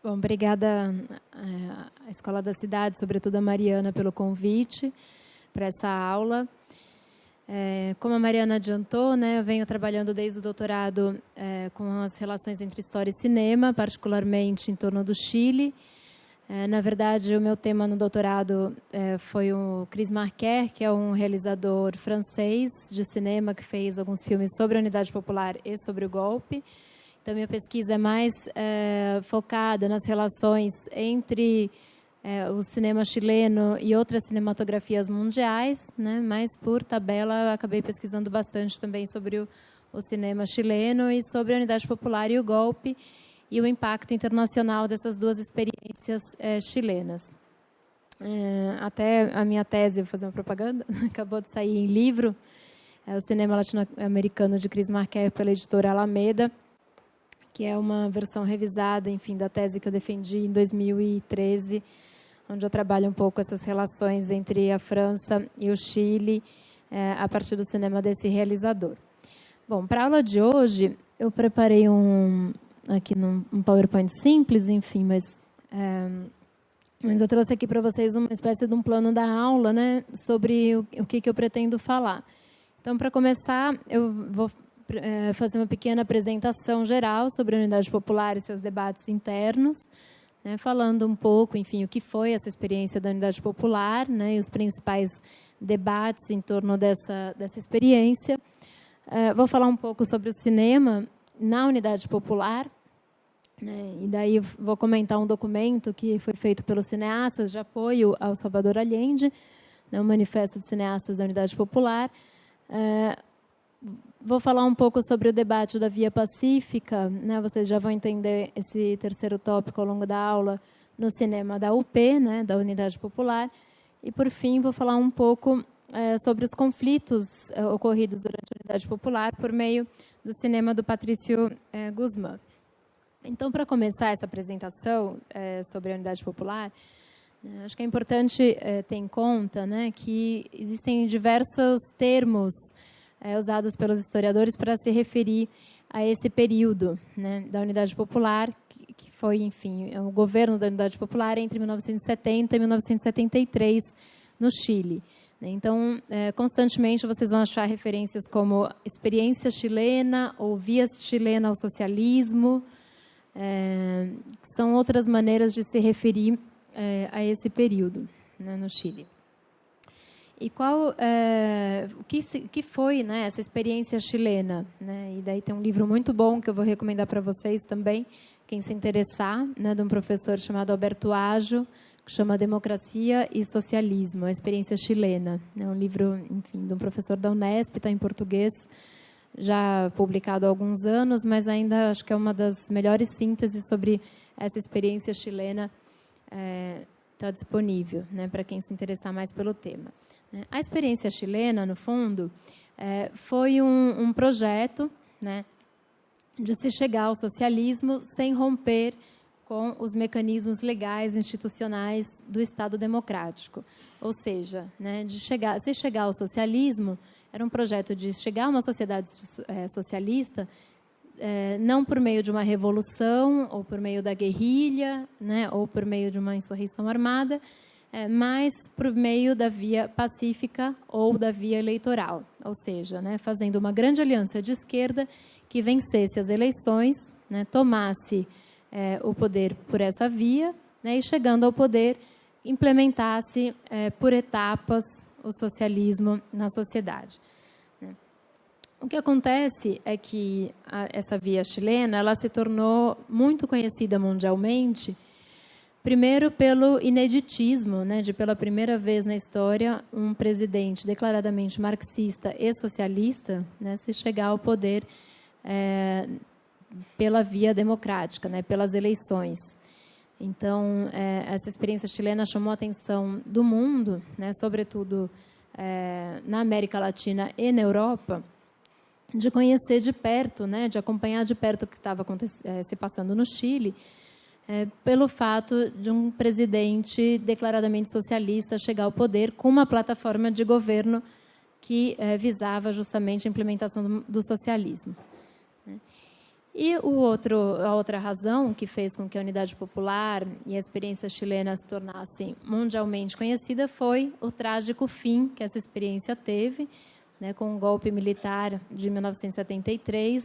Bom, obrigada à Escola da Cidade, sobretudo a Mariana, pelo convite para essa aula. Como a Mariana adiantou, né, eu venho trabalhando desde o doutorado com as relações entre história e cinema, particularmente em torno do Chile. Na verdade, o meu tema no doutorado foi o Chris Marker, que é um realizador francês de cinema que fez alguns filmes sobre a Unidade Popular e sobre o golpe. Então, minha pesquisa é mais focada nas relações entre o cinema chileno e outras cinematografias mundiais, né? Mas, por tabela, eu acabei pesquisando bastante também sobre o cinema chileno e sobre a Unidade Popular e o golpe e o impacto internacional dessas duas experiências chilenas. Até a minha tese, vou fazer uma propaganda, acabou de sair em livro, o Cinema Latino-Americano de Chris Marker, pela editora Alameda, que é uma versão revisada, enfim, da tese que eu defendi em 2013, onde eu trabalho um pouco essas relações entre a França e o Chile, a partir do cinema desse realizador. Bom, para a aula de hoje, eu preparei aqui um PowerPoint simples, enfim, mas eu trouxe aqui para vocês uma espécie de um plano da aula, né, sobre o que eu pretendo falar. Então, para começar, eu vou fazer uma pequena apresentação geral sobre a Unidade Popular e seus debates internos, né, falando um pouco, enfim, o que foi essa experiência da Unidade Popular, né, e os principais debates em torno dessa experiência. Vou falar um pouco sobre o cinema na Unidade Popular, né, e daí vou comentar um documento que foi feito pelos cineastas de apoio ao Salvador Allende, né, o Manifesto de Cineastas da Unidade Popular. Vou falar um pouco sobre o debate da Via Pacífica, né? Vocês já vão entender esse terceiro tópico ao longo da aula no cinema da UP, né? Da Unidade Popular. E, por fim, vou falar um pouco sobre os conflitos ocorridos durante a Unidade Popular por meio do cinema do Patrício Guzmán. Então, para começar essa apresentação sobre a Unidade Popular, acho que é importante ter em conta, né, que existem diversos termos usados pelos historiadores para se referir a esse período, né, da Unidade Popular, que foi, enfim, o governo da Unidade Popular entre 1970 e 1973 no Chile. Então, constantemente vocês vão achar referências como experiência chilena ou via chilena ao socialismo, que são outras maneiras de se referir a esse período, né, no Chile. E o que foi, né, essa experiência chilena? Né? E daí tem um livro muito bom que eu vou recomendar para vocês também, quem se interessar, né, de um professor chamado Alberto Ajo, que chama Democracia e Socialismo, a experiência chilena. É um livro, enfim, de um professor da Unesp, está em português, já publicado há alguns anos, mas ainda acho que é uma das melhores sínteses sobre essa experiência chilena, está disponível, né, para quem se interessar mais pelo tema. A experiência chilena, no fundo, foi um projeto, né, de se chegar ao socialismo sem romper com os mecanismos legais institucionais do Estado democrático. Ou seja, né, se chegar ao socialismo, era um projeto de chegar a uma sociedade socialista, não por meio de uma revolução, ou por meio da guerrilha, né, ou por meio de uma insurreição armada, mas por meio da via pacífica ou da via eleitoral. Ou seja, né, fazendo uma grande aliança de esquerda que vencesse as eleições, né, tomasse o poder por essa via, né, e, chegando ao poder, implementasse por etapas o socialismo na sociedade. O que acontece é que essa via chilena ela se tornou muito conhecida mundialmente, primeiro pelo ineditismo, né, de pela primeira vez na história um presidente declaradamente marxista e socialista, né, se chegar ao poder pela via democrática, né, pelas eleições. Então, essa experiência chilena chamou a atenção do mundo, né, sobretudo na América Latina e na Europa, de conhecer de perto, né, de acompanhar de perto o que estava se passando no Chile, pelo fato de um presidente declaradamente socialista chegar ao poder com uma plataforma de governo que visava justamente a implementação do socialismo. E a outra razão que fez com que a Unidade Popular e a experiência chilena se tornassem mundialmente conhecida foi o trágico fim que essa experiência teve, né, com o golpe militar de 1973,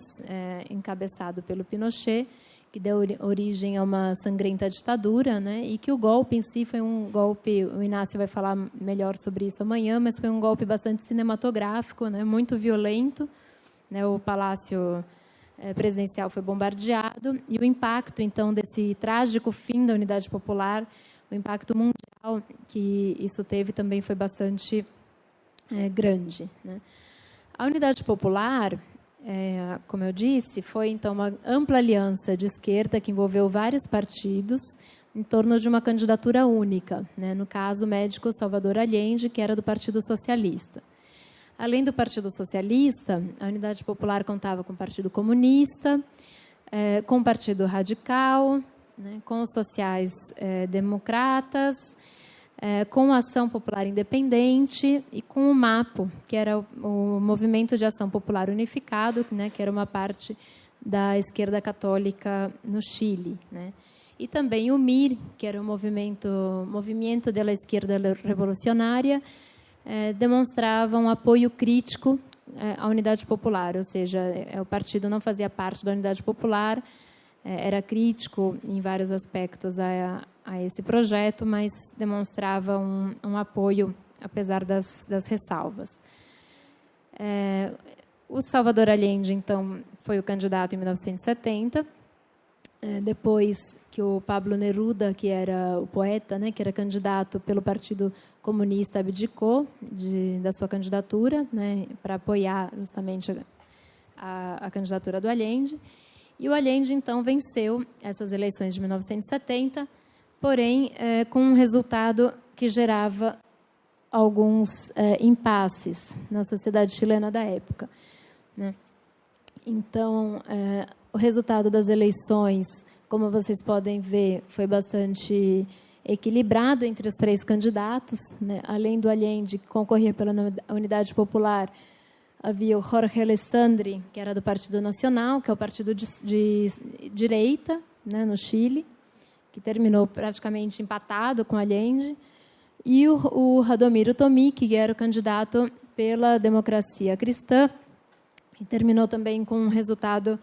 encabeçado pelo Pinochet, que deu origem a uma sangrenta ditadura, né, e que o golpe em si foi um golpe, o Inácio vai falar melhor sobre isso amanhã, mas foi um golpe bastante cinematográfico, né, muito violento, né, o Palácio presidencial foi bombardeado, e o impacto, então, desse trágico fim da Unidade Popular, o impacto mundial que isso teve também foi bastante grande, né? A Unidade Popular, como eu disse, foi, então, uma ampla aliança de esquerda que envolveu vários partidos em torno de uma candidatura única, né? No caso, o médico Salvador Allende, que era do Partido Socialista. Além do Partido Socialista, a Unidade Popular contava com o Partido Comunista, com o Partido Radical, né, com os sociais-democratas, com a Ação Popular Independente e com o MAPO, que era o Movimento de Ação Popular Unificado, né, que era uma parte da esquerda católica no Chile, né? E também o MIR, que era o Movimento da Esquerda Revolucionária, demonstrava um apoio crítico à Unidade Popular, ou seja, o partido não fazia parte da Unidade Popular, era crítico em vários aspectos a esse projeto, mas demonstrava um apoio, apesar das ressalvas. O Salvador Allende, então, foi o candidato em 1970, depois que o Pablo Neruda, que era o poeta, né, que era candidato pelo Partido Comunista, abdicou da sua candidatura, né, para apoiar justamente a candidatura do Allende. E o Allende, então, venceu essas eleições de 1970, porém, com um resultado que gerava alguns impasses na sociedade chilena da época, né? Então, o resultado das eleições, como vocês podem ver, foi bastante equilibrado entre os três candidatos, né? Além do Allende, que concorria pela Unidade Popular, havia o Jorge Alessandri, que era do Partido Nacional, que é o partido de direita, né, no Chile, que terminou praticamente empatado com Allende, e o Radomiro Tomic, que era o candidato pela Democracia Cristã, que terminou também com um resultado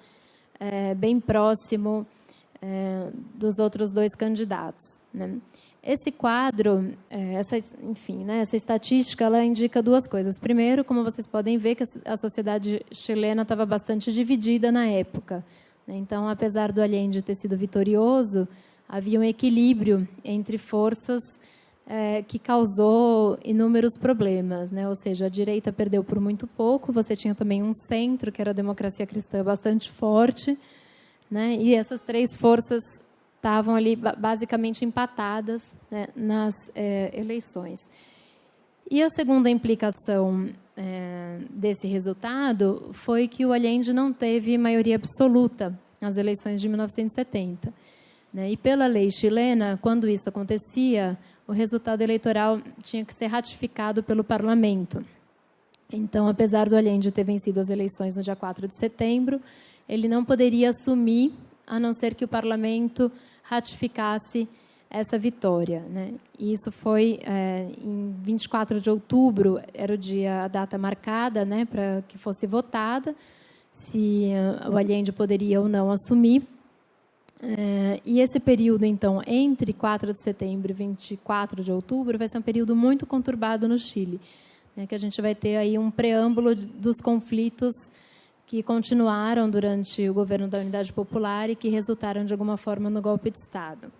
bem próximo dos outros dois candidatos, né? Esse quadro, essa estatística, ela indica duas coisas. Primeiro, como vocês podem ver, que a sociedade chilena estava bastante dividida na época, né? Então, apesar do Allende ter sido vitorioso, havia um equilíbrio entre forças que causou inúmeros problemas, né? Ou seja, a direita perdeu por muito pouco, você tinha também um centro, que era a Democracia Cristã, bastante forte, né? E essas três forças estavam ali basicamente empatadas, né, nas eleições. E a segunda implicação desse resultado foi que o Allende não teve maioria absoluta nas eleições de 1970. Né? E pela lei chilena, quando isso acontecia, o resultado eleitoral tinha que ser ratificado pelo parlamento. Então, apesar do Allende ter vencido as eleições no dia 4 de setembro, ele não poderia assumir, a não ser que o parlamento ratificasse essa vitória, né? E isso foi em 24 de outubro, era a data marcada, né, para que fosse votada, se o Allende poderia ou não assumir. E esse período, então, entre 4 de setembro e 24 de outubro, vai ser um período muito conturbado no Chile, né, que a gente vai ter aí um preâmbulo dos conflitos que continuaram durante o governo da Unidade Popular e que resultaram, de alguma forma, no golpe de Estado.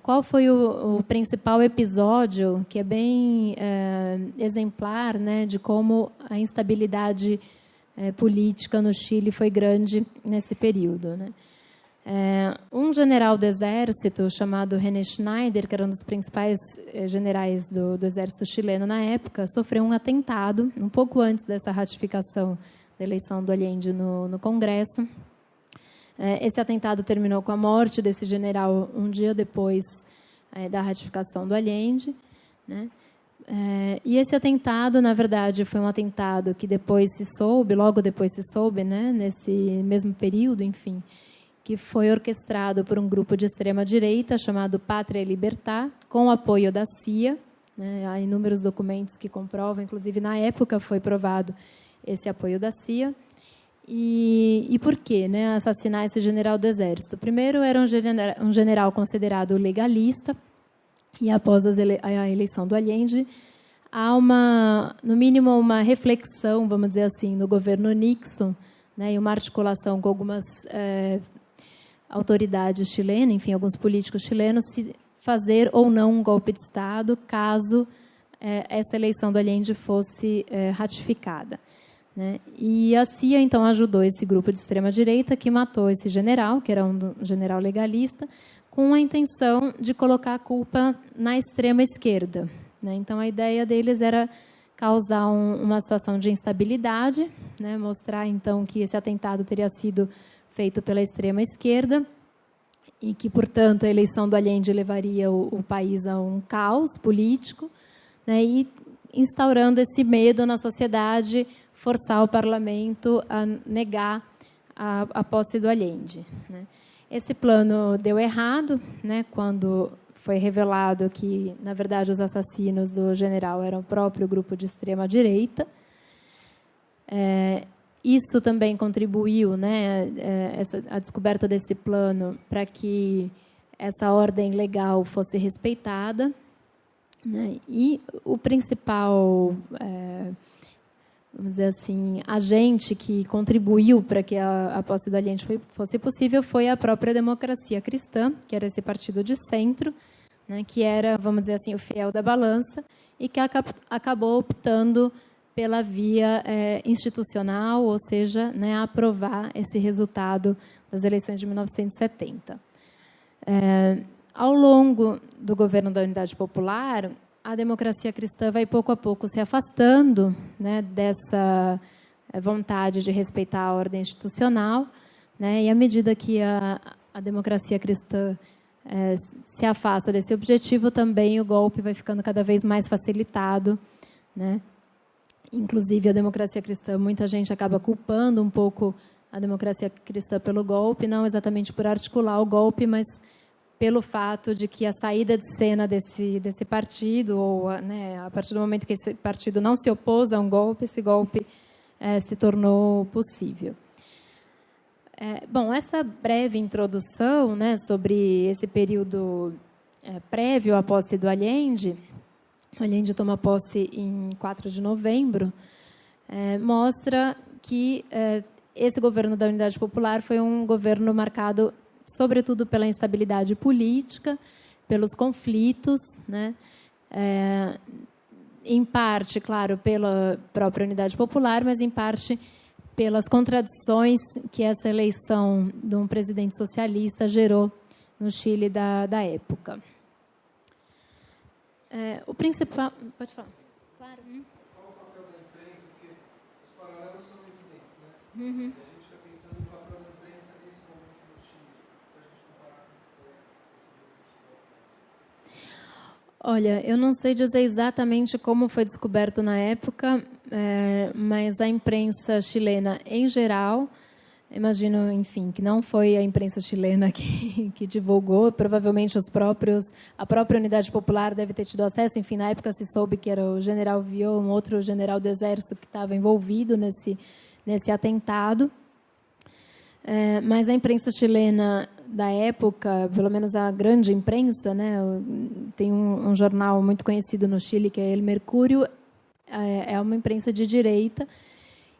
Qual foi o principal episódio, que é bem exemplar, né, de como a instabilidade política no Chile foi grande nesse período, né? Um general do Exército, chamado René Schneider, que era um dos principais generais do Exército chileno na época, sofreu um atentado, um pouco antes dessa ratificação da eleição do Allende no Congresso. Esse atentado terminou com a morte desse general um dia depois da ratificação do Allende, né? E esse atentado, na verdade, foi um atentado que depois se soube, logo depois se soube, né, nesse mesmo período, enfim, que foi orquestrado por um grupo de extrema-direita chamado Pátria e Libertad, com o apoio da CIA. Né, há inúmeros documentos que comprovam, inclusive na época foi provado esse apoio da CIA. E por quê, né, assassinar esse general do Exército? Primeiro, era um general considerado legalista, e após a eleição do Allende, há no mínimo uma reflexão, vamos dizer assim, no governo Nixon, né, e uma articulação com algumas autoridades chilenas, enfim, alguns políticos chilenos, se fazer ou não um golpe de Estado, caso essa eleição do Allende fosse ratificada. Né? E a CIA, então, ajudou esse grupo de extrema-direita que matou esse general, que era um general legalista, com a intenção de colocar a culpa na extrema-esquerda. Né? Então, a ideia deles era causar uma situação de instabilidade, né? Mostrar, então, que esse atentado teria sido feito pela extrema-esquerda e que, portanto, a eleição do Allende levaria o país a um caos político, né? E instaurando esse medo na sociedade, forçar o parlamento a negar a posse do Allende. Né? Esse plano deu errado, né, quando foi revelado que, na verdade, os assassinos do general eram o próprio grupo de extrema-direita. Isso também contribuiu, né, a descoberta desse plano para que essa ordem legal fosse respeitada. Né? E o principal, vamos dizer assim, agente que contribuiu para que a posse do Allende fosse possível foi a própria Democracia Cristã, que era esse partido de centro, né, que era, vamos dizer assim, o fiel da balança, e que acabou optando pela via institucional, ou seja, né, aprovar esse resultado das eleições de 1970. Ao longo do governo da Unidade Popular, a Democracia Cristã vai pouco a pouco se afastando, né, dessa vontade de respeitar a ordem institucional, né, e à medida que a Democracia Cristã se afasta desse objetivo, também o golpe vai ficando cada vez mais facilitado, né? Inclusive, a Democracia Cristã, muita gente acaba culpando um pouco a Democracia Cristã pelo golpe, não exatamente por articular o golpe, mas pelo fato de que a saída de cena desse partido, ou né, a partir do momento que esse partido não se opôs a um golpe, esse golpe se tornou possível. Bom, essa breve introdução, né, sobre esse período prévio à posse do Allende, o Allende toma posse em 4 de novembro, mostra que esse governo da Unidade Popular foi um governo marcado sobretudo pela instabilidade política, pelos conflitos, né? Em parte, claro, pela própria Unidade Popular, mas em parte pelas contradições que essa eleição de um presidente socialista gerou no Chile da época. O principal... Pode falar. Claro. Qual o papel da imprensa? Porque os paralelos são evidentes, né? Uhum. A gente fica pensando no papel da imprensa nesse momento no Chile, para a gente comparar com o que foi esse recente. Olha, eu não sei dizer exatamente como foi descoberto na época, mas a imprensa chilena, em geral, imagino, enfim, que não foi a imprensa chilena que divulgou, provavelmente a própria Unidade Popular deve ter tido acesso, enfim, na época se soube que era o general Vió, um outro general do Exército que estava envolvido nesse atentado. Mas a imprensa chilena da época, pelo menos a grande imprensa, né, tem um jornal muito conhecido no Chile, que é El Mercúrio, é uma imprensa de direita,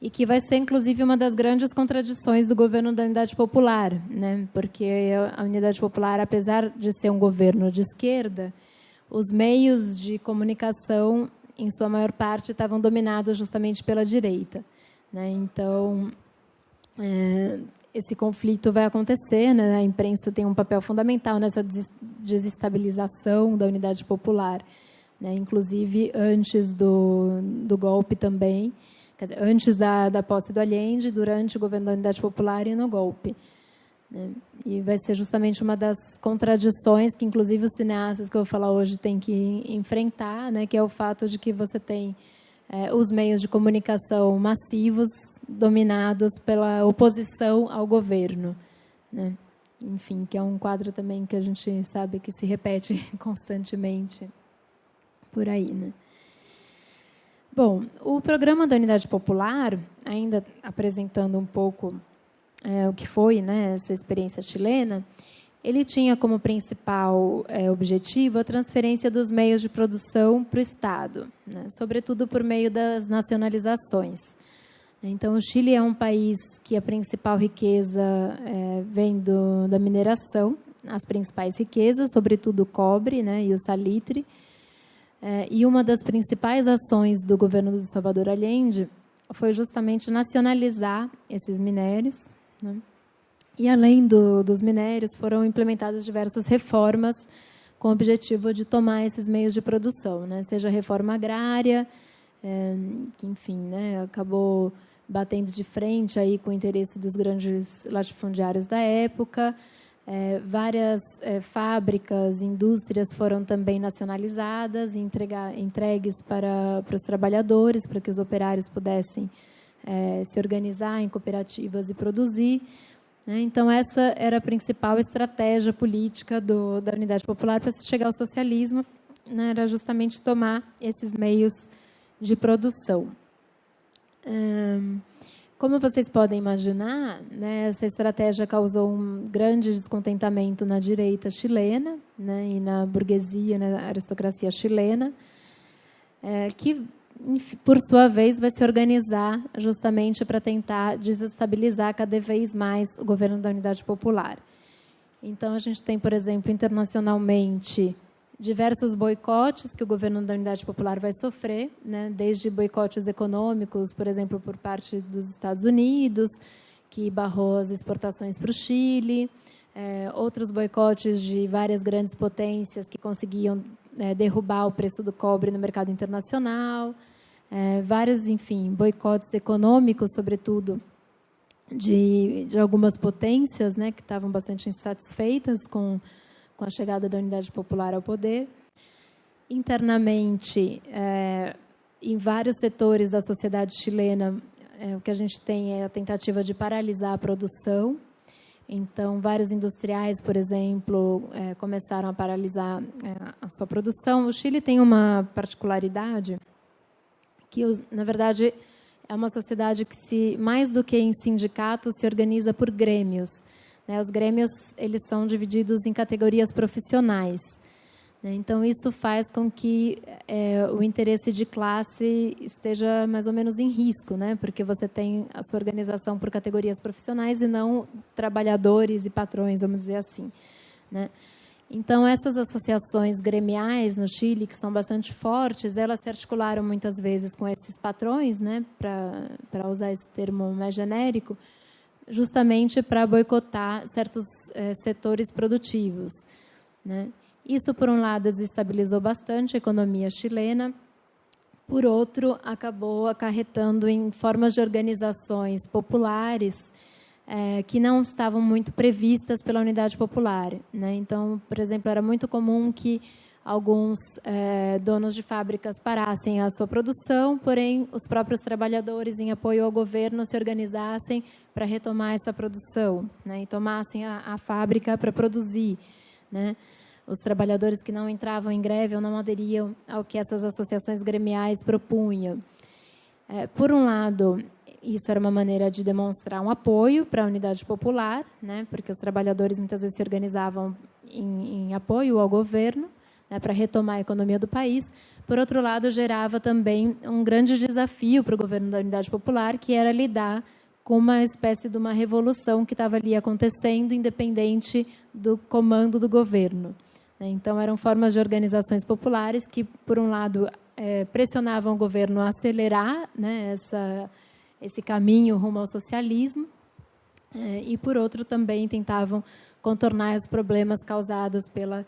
e que vai ser, inclusive, uma das grandes contradições do governo da Unidade Popular, né? Porque a Unidade Popular, apesar de ser um governo de esquerda, os meios de comunicação, em sua maior parte, estavam dominados justamente pela direita, né? Então, esse conflito vai acontecer, né? A imprensa tem um papel fundamental nessa desestabilização da Unidade Popular, né? Inclusive antes do golpe também. Quer dizer, antes da posse do Allende, durante o governo da Unidade Popular e no golpe. né? E vai ser justamente uma das contradições que, inclusive, os cineastas que eu vou falar hoje têm que enfrentar, né? Que é o fato de que você tem os meios de comunicação massivos dominados pela oposição ao governo, né? Enfim, que é um quadro também que a gente sabe que se repete constantemente por aí, né? Bom, o programa da Unidade Popular, ainda apresentando um pouco o que foi, né, essa experiência chilena, ele tinha como principal objetivo a transferência dos meios de produção para o Estado, né, sobretudo por meio das nacionalizações. Então, o Chile é um país que a principal riqueza vem da mineração, as principais riquezas, sobretudo o cobre, né, e o salitre. E uma das principais ações do governo do Salvador Allende foi justamente nacionalizar esses minérios, né? E, além dos minérios, foram implementadas diversas reformas com o objetivo de tomar esses meios de produção, né? Seja a reforma agrária, que, enfim, né, acabou batendo de frente aí com o interesse dos grandes latifundiários da época. Várias fábricas, indústrias foram também nacionalizadas e entregues para os trabalhadores, para que os operários pudessem se organizar em cooperativas e produzir, né? Então, essa era a principal estratégia política da Unidade Popular para se chegar ao socialismo, né? Era justamente tomar esses meios de produção. Como vocês podem imaginar, né, essa estratégia causou um grande descontentamento na direita chilena, né, e na burguesia, na aristocracia chilena, que, por sua vez, vai se organizar justamente para tentar desestabilizar cada vez mais o governo da Unidade Popular. Então, a gente tem, por exemplo, internacionalmente, diversos boicotes que o governo da Unidade Popular vai sofrer, né? Desde boicotes econômicos, por exemplo, por parte dos Estados Unidos, que barrou as exportações para o Chile, outros boicotes de várias grandes potências que conseguiam derrubar o preço do cobre no mercado internacional, vários, enfim, boicotes econômicos, sobretudo, de algumas potências, né, que estavam bastante insatisfeitas com a chegada da Unidade Popular ao poder. Internamente, em vários setores da sociedade chilena, o que a gente tem é a tentativa de paralisar a produção. Então, vários industriais, por exemplo, começaram a paralisar a sua produção. O Chile tem uma particularidade que, na verdade, é uma sociedade que, mais do que em sindicatos, se organiza por grêmios. Os grêmios, eles são divididos em categorias profissionais, né? Então, isso faz com que o interesse de classe esteja mais ou menos em risco, né? Porque você tem a sua organização por categorias profissionais e não trabalhadores e patrões, vamos dizer assim, né? Então, essas associações gremiais no Chile, que são bastante fortes, elas se articularam muitas vezes com esses patrões, né? Para usar esse termo mais genérico, justamente para boicotar certos setores produtivos, né? Isso, por um lado, desestabilizou bastante a economia chilena, por outro, acabou acarretando em formas de organizações populares que não estavam muito previstas pela Unidade Popular, né? Então, por exemplo, era muito comum que alguns donos de fábricas parassem a sua produção, porém, os próprios trabalhadores, em apoio ao governo, se organizassem para retomar essa produção, né? E tomassem a fábrica para produzir, né? Os trabalhadores que não entravam em greve ou não aderiam ao que essas associações gremiais propunham. Por um lado, isso era uma maneira de demonstrar um apoio para a Unidade Popular, né? Porque os trabalhadores muitas vezes se organizavam em apoio ao governo, né, para retomar a economia do país. Por outro lado, gerava também um grande desafio para o governo da Unidade Popular, que era lidar com uma espécie de uma revolução que estava ali acontecendo, independente do comando do governo. Então, eram formas de organizações populares que, por um lado, pressionavam o governo a acelerar, né, esse caminho rumo ao socialismo, e, por outro, também tentavam contornar os problemas causados pela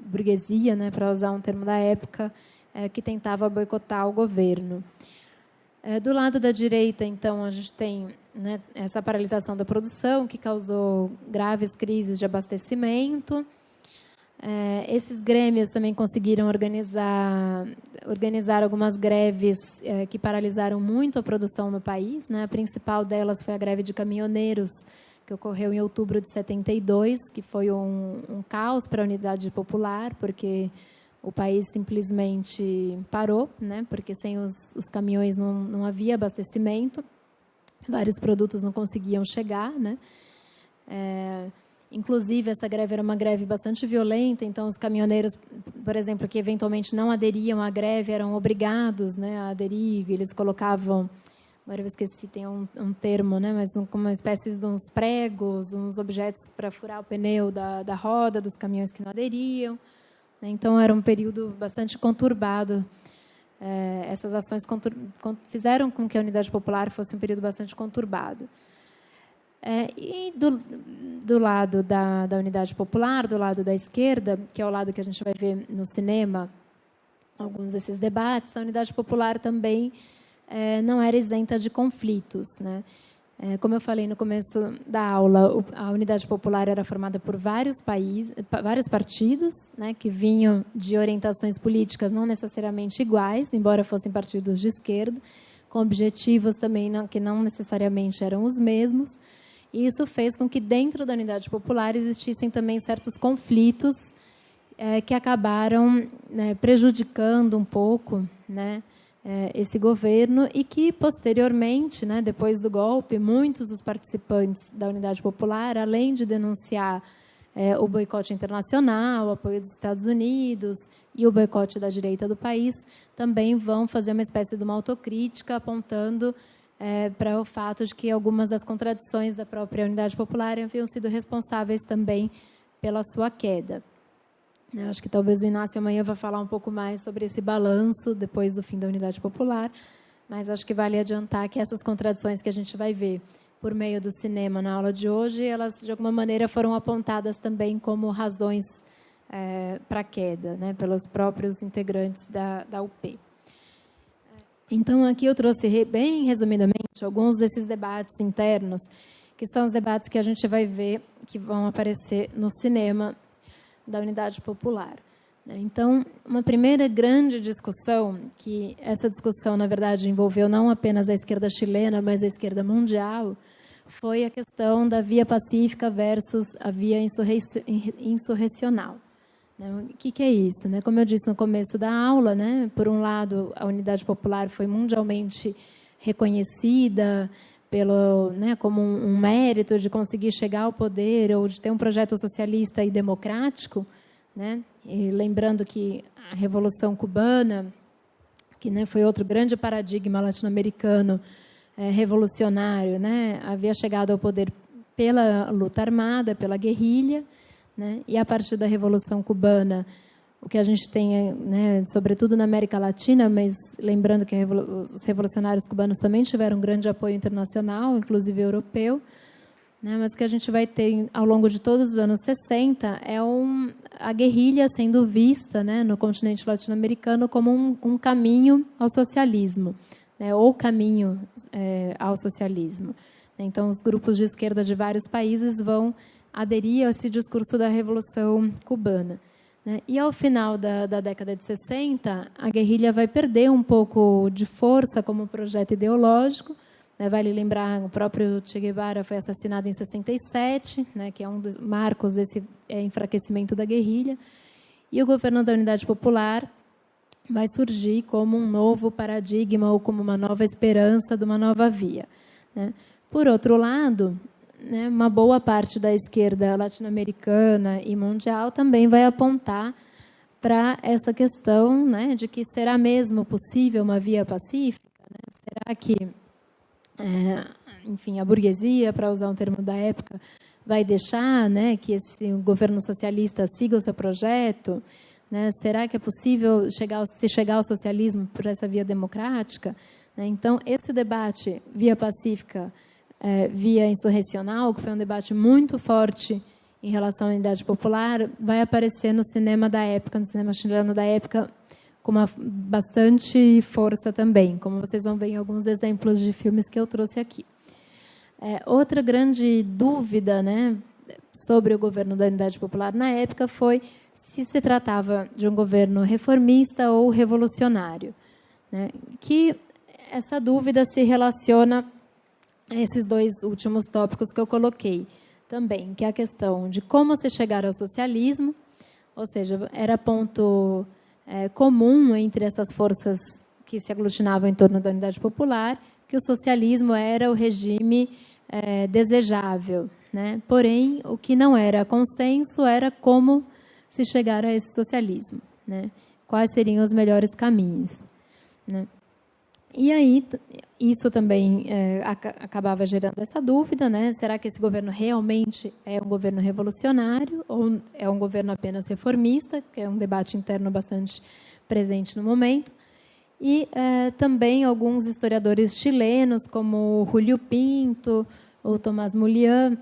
burguesia, né, para usar um termo da época, que tentava boicotar o governo. Do lado da direita, então, a gente tem, né, essa paralisação da produção, que causou graves crises de abastecimento. Esses grêmios também conseguiram organizar algumas greves que paralisaram muito a produção no país, né? A principal delas foi a greve de caminhoneiros, que ocorreu em outubro de 72, que foi um caos para a Unidade Popular, porque o país simplesmente parou, né? Porque sem os caminhões não havia abastecimento, vários produtos não conseguiam chegar, né? Inclusive, essa greve era uma greve bastante violenta, então os caminhoneiros, por exemplo, que eventualmente não aderiam à greve, eram obrigados, né, a aderir. Eles colocavam, agora eu esqueci, tem um termo, né, mas como uma espécie de uns pregos, uns objetos para furar o pneu da roda dos caminhões que não aderiam. Então, era um período bastante conturbado. Essas ações fizeram com que a Unidade Popular fosse um período bastante conturbado. E do lado da Unidade Popular, do lado da esquerda, que é o lado que a gente vai ver no cinema, alguns desses debates, a Unidade Popular também não era isenta de conflitos, né? Como eu falei no começo da aula, a Unidade Popular era formada por vários partidos, né, que vinham de orientações políticas não necessariamente iguais, embora fossem partidos de esquerda, com objetivos também que não necessariamente eram os mesmos. E isso fez com que, dentro da Unidade Popular, existissem também certos conflitos que acabaram, né, prejudicando um pouco, né, esse governo, e que, posteriormente, né, depois do golpe, muitos dos participantes da Unidade Popular, além de denunciar o boicote internacional, o apoio dos Estados Unidos e o boicote da direita do país, também vão fazer uma espécie de uma autocrítica, apontando para o fato de que algumas das contradições da própria Unidade Popular haviam sido responsáveis também pela sua queda. Eu acho que talvez o Inácio amanhã vá falar um pouco mais sobre esse balanço depois do fim da Unidade Popular, mas acho que vale adiantar que essas contradições que a gente vai ver por meio do cinema na aula de hoje, elas, de alguma maneira, foram apontadas também como razões para a queda, né, pelos próprios integrantes da UP. Então, aqui eu trouxe, bem resumidamente, alguns desses debates internos, que são os debates que a gente vai ver, que vão aparecer no cinema da Unidade Popular. Então, uma primeira grande discussão, que essa discussão, na verdade, envolveu não apenas a esquerda chilena, mas a esquerda mundial, foi a questão da via pacífica versus a via insurrecional. O que é isso? Como eu disse no começo da aula, por um lado, a Unidade Popular foi mundialmente reconhecida como um mérito de conseguir chegar ao poder ou de ter um projeto socialista e democrático, E lembrando que a Revolução Cubana, que foi outro grande paradigma latino-americano revolucionário, havia chegado ao poder pela luta armada, pela guerrilha, e a partir da Revolução Cubana, o que a gente tem, sobretudo na América Latina, mas lembrando que os revolucionários cubanos também tiveram um grande apoio internacional, inclusive europeu, mas o que a gente vai ter ao longo de todos os anos 60 é a guerrilha sendo vista, no continente latino-americano como um caminho ao socialismo, ou caminho ao socialismo. Então, os grupos de esquerda de vários países vão aderir a esse discurso da Revolução Cubana. E, ao final da década de 60, a guerrilha vai perder um pouco de força como projeto ideológico. Vale lembrar, o próprio Che Guevara foi assassinado em 67, que é um dos marcos desse enfraquecimento da guerrilha. E o governo da Unidade Popular vai surgir como um novo paradigma ou como uma nova esperança de uma nova via. Por outro lado, uma boa parte da esquerda latino-americana e mundial também vai apontar para essa questão, de que será mesmo possível uma via pacífica? Será que, enfim, a burguesia, para usar um termo da época, vai deixar que esse governo socialista siga o seu projeto? Será que é possível chegar ao socialismo por essa via democrática? Então, esse debate via pacífica, via insurrecional, que foi um debate muito forte em relação à Unidade Popular, vai aparecer no cinema da época, no cinema chileno da época, com bastante força também, como vocês vão ver em alguns exemplos de filmes que eu trouxe aqui. Outra grande dúvida, né, sobre o governo da Unidade Popular na época foi se tratava de um governo reformista ou revolucionário, né, que essa dúvida se relaciona a esses dois últimos tópicos que eu coloquei também, que é a questão de como se chegar ao socialismo, ou seja, era ponto comum entre essas forças que se aglutinavam em torno da Unidade Popular, que o socialismo era o regime desejável, né? Porém, o que não era consenso era como se chegar a esse socialismo, né? Quais seriam os melhores caminhos, né? E aí, isso também acabava gerando essa dúvida, né? Será que esse governo realmente é um governo revolucionário ou é um governo apenas reformista, que é um debate interno bastante presente no momento. E também alguns historiadores chilenos, como Julio Pinto ou Tomás Mullián,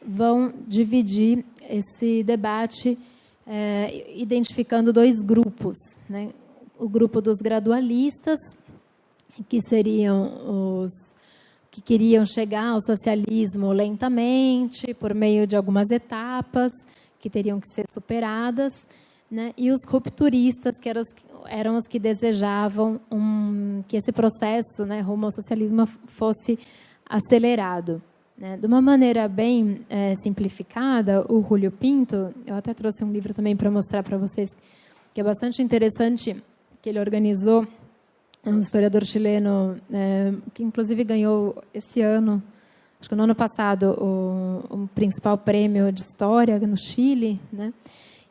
vão dividir esse debate identificando dois grupos, né? O grupo dos gradualistas, que seriam os que queriam chegar ao socialismo lentamente, por meio de algumas etapas que teriam que ser superadas, né? E os rupturistas, que eram os que desejavam que esse processo, né, rumo ao socialismo fosse acelerado, né? De uma maneira bem simplificada, o Julio Pinto, eu até trouxe um livro também para mostrar para vocês, que é bastante interessante, que ele organizou, um historiador chileno, que inclusive ganhou esse ano, acho que no ano passado, o principal prêmio de história no Chile, né?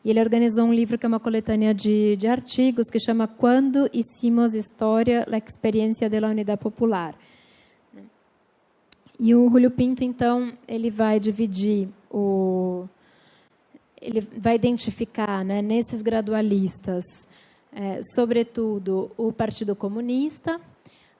E ele organizou um livro que é uma coletânea de artigos que chama Quando hicimos História, la experiencia de la Unidad Popular. E o Julio Pinto, então, ele vai dividir ele vai identificar, né, nesses gradualistas, sobretudo o Partido Comunista,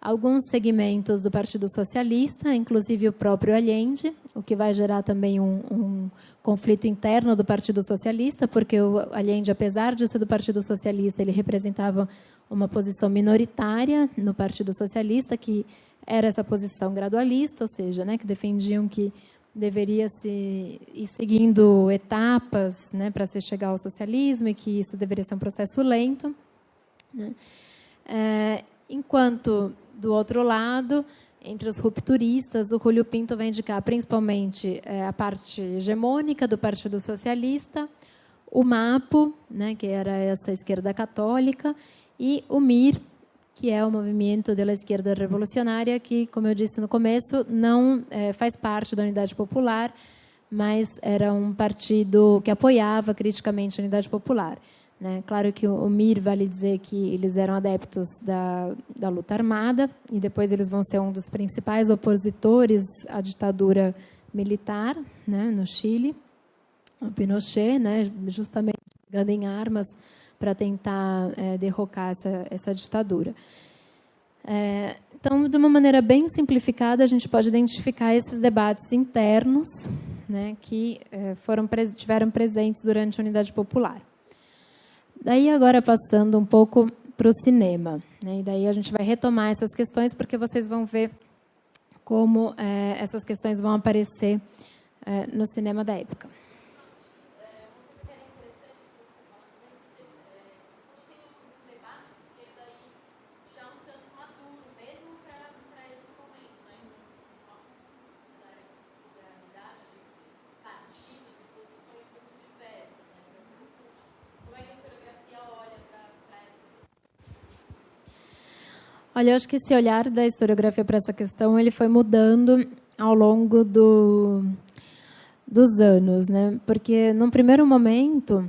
alguns segmentos do Partido Socialista, inclusive o próprio Allende, o que vai gerar também um conflito interno do Partido Socialista, porque o Allende, apesar de ser do Partido Socialista, ele representava uma posição minoritária no Partido Socialista, que era essa posição gradualista, ou seja, né, que defendiam que deveria se ir seguindo etapas, né, para se chegar ao socialismo e que isso deveria ser um processo lento, né? Enquanto, do outro lado, entre os rupturistas, o Julio Pinto vai indicar principalmente a parte hegemônica do Partido Socialista, o MAPO, né, que era essa esquerda católica, e o MIR, que é o Movimento da Esquerda Revolucionária, que, como eu disse no começo, não faz parte da Unidade Popular, mas era um partido que apoiava criticamente a Unidade Popular, né? Claro que o MIR vale dizer que eles eram adeptos da luta armada, e depois eles vão ser um dos principais opositores à ditadura militar, né, no Chile, o Pinochet, né, justamente pegando em armas para tentar derrocar essa ditadura. Então, de uma maneira bem simplificada, a gente pode identificar esses debates internos, né, que tiveram presentes durante a Unidade Popular. Daí, agora, passando um pouco para o cinema, né, e daí a gente vai retomar essas questões, porque vocês vão ver como essas questões vão aparecer no cinema da época. Olha, eu acho que esse olhar da historiografia para essa questão ele foi mudando ao longo dos anos, né? Porque, num primeiro momento,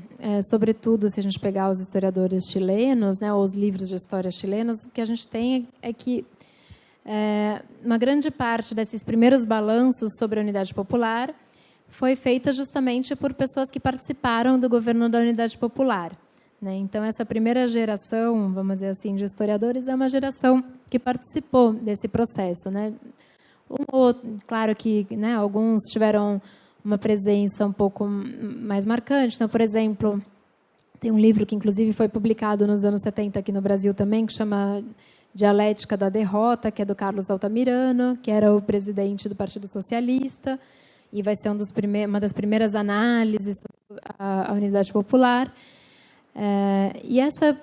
sobretudo se a gente pegar os historiadores chilenos, né, ou os livros de história chilenos, o que a gente tem é que uma grande parte desses primeiros balanços sobre a Unidade Popular foi feita justamente por pessoas que participaram do governo da Unidade Popular, né? Então, essa primeira geração, vamos dizer assim, de historiadores, é uma geração que participou desse processo, né? Claro que, né, alguns tiveram uma presença um pouco mais marcante. Então, por exemplo, Tem um livro que, inclusive, foi publicado nos anos 70 aqui no Brasil também, que chama Dialética da Derrota, que é do Carlos Altamirano, que era o presidente do Partido Socialista, e vai ser uma das primeiras análises sobre a unidade popular. E essa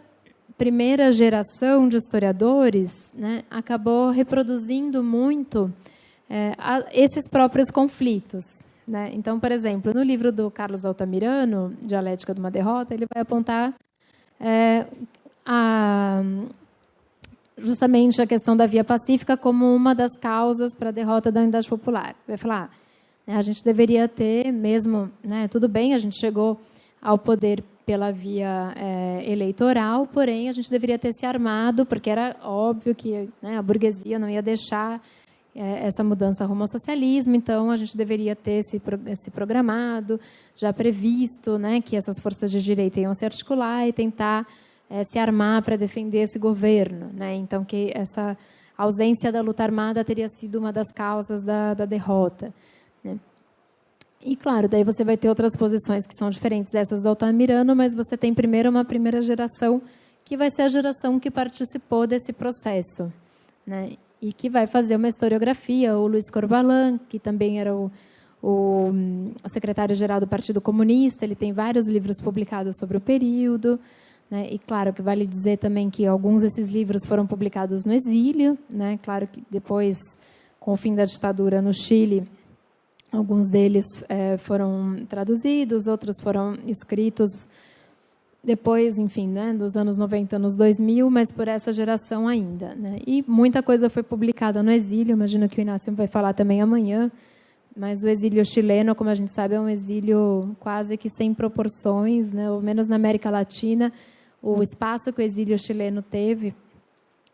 primeira geração de historiadores, né, acabou reproduzindo muito esses próprios conflitos, né? Então, por exemplo, no livro do Carlos Altamirano, Dialética de uma Derrota, ele vai apontar justamente a questão da via pacífica como uma das causas para a derrota da unidade popular. Vai falar, a gente deveria ter mesmo, né, tudo bem, a gente chegou ao poder pela via eleitoral, porém a gente deveria ter se armado, porque era óbvio que, né, a burguesia não ia deixar essa mudança rumo ao socialismo, então a gente deveria ter esse programado, já previsto, né, que essas forças de direita iam se articular e tentar se armar para defender esse governo, né? Então que essa ausência da luta armada teria sido uma das causas da derrota, né? E, claro, daí você vai ter outras posições que são diferentes dessas do Altamirano, mas você tem primeiro uma primeira geração que vai ser a geração que participou desse processo, né? E que vai fazer uma historiografia. O Luiz Corvalán, que também era o secretário-geral do Partido Comunista, ele tem vários livros publicados sobre o período, né? E, claro, que vale dizer também que alguns desses livros foram publicados no exílio, né? Claro que depois, com o fim da ditadura no Chile, alguns deles foram traduzidos, outros foram escritos depois, enfim, né, dos anos 90, anos 2000, mas por essa geração ainda, né? E muita coisa foi publicada no exílio, imagino que o Inácio vai falar também amanhã, mas o exílio chileno, como a gente sabe, é um exílio quase que sem proporções, né? Ou menos na América Latina, o espaço que o exílio chileno teve,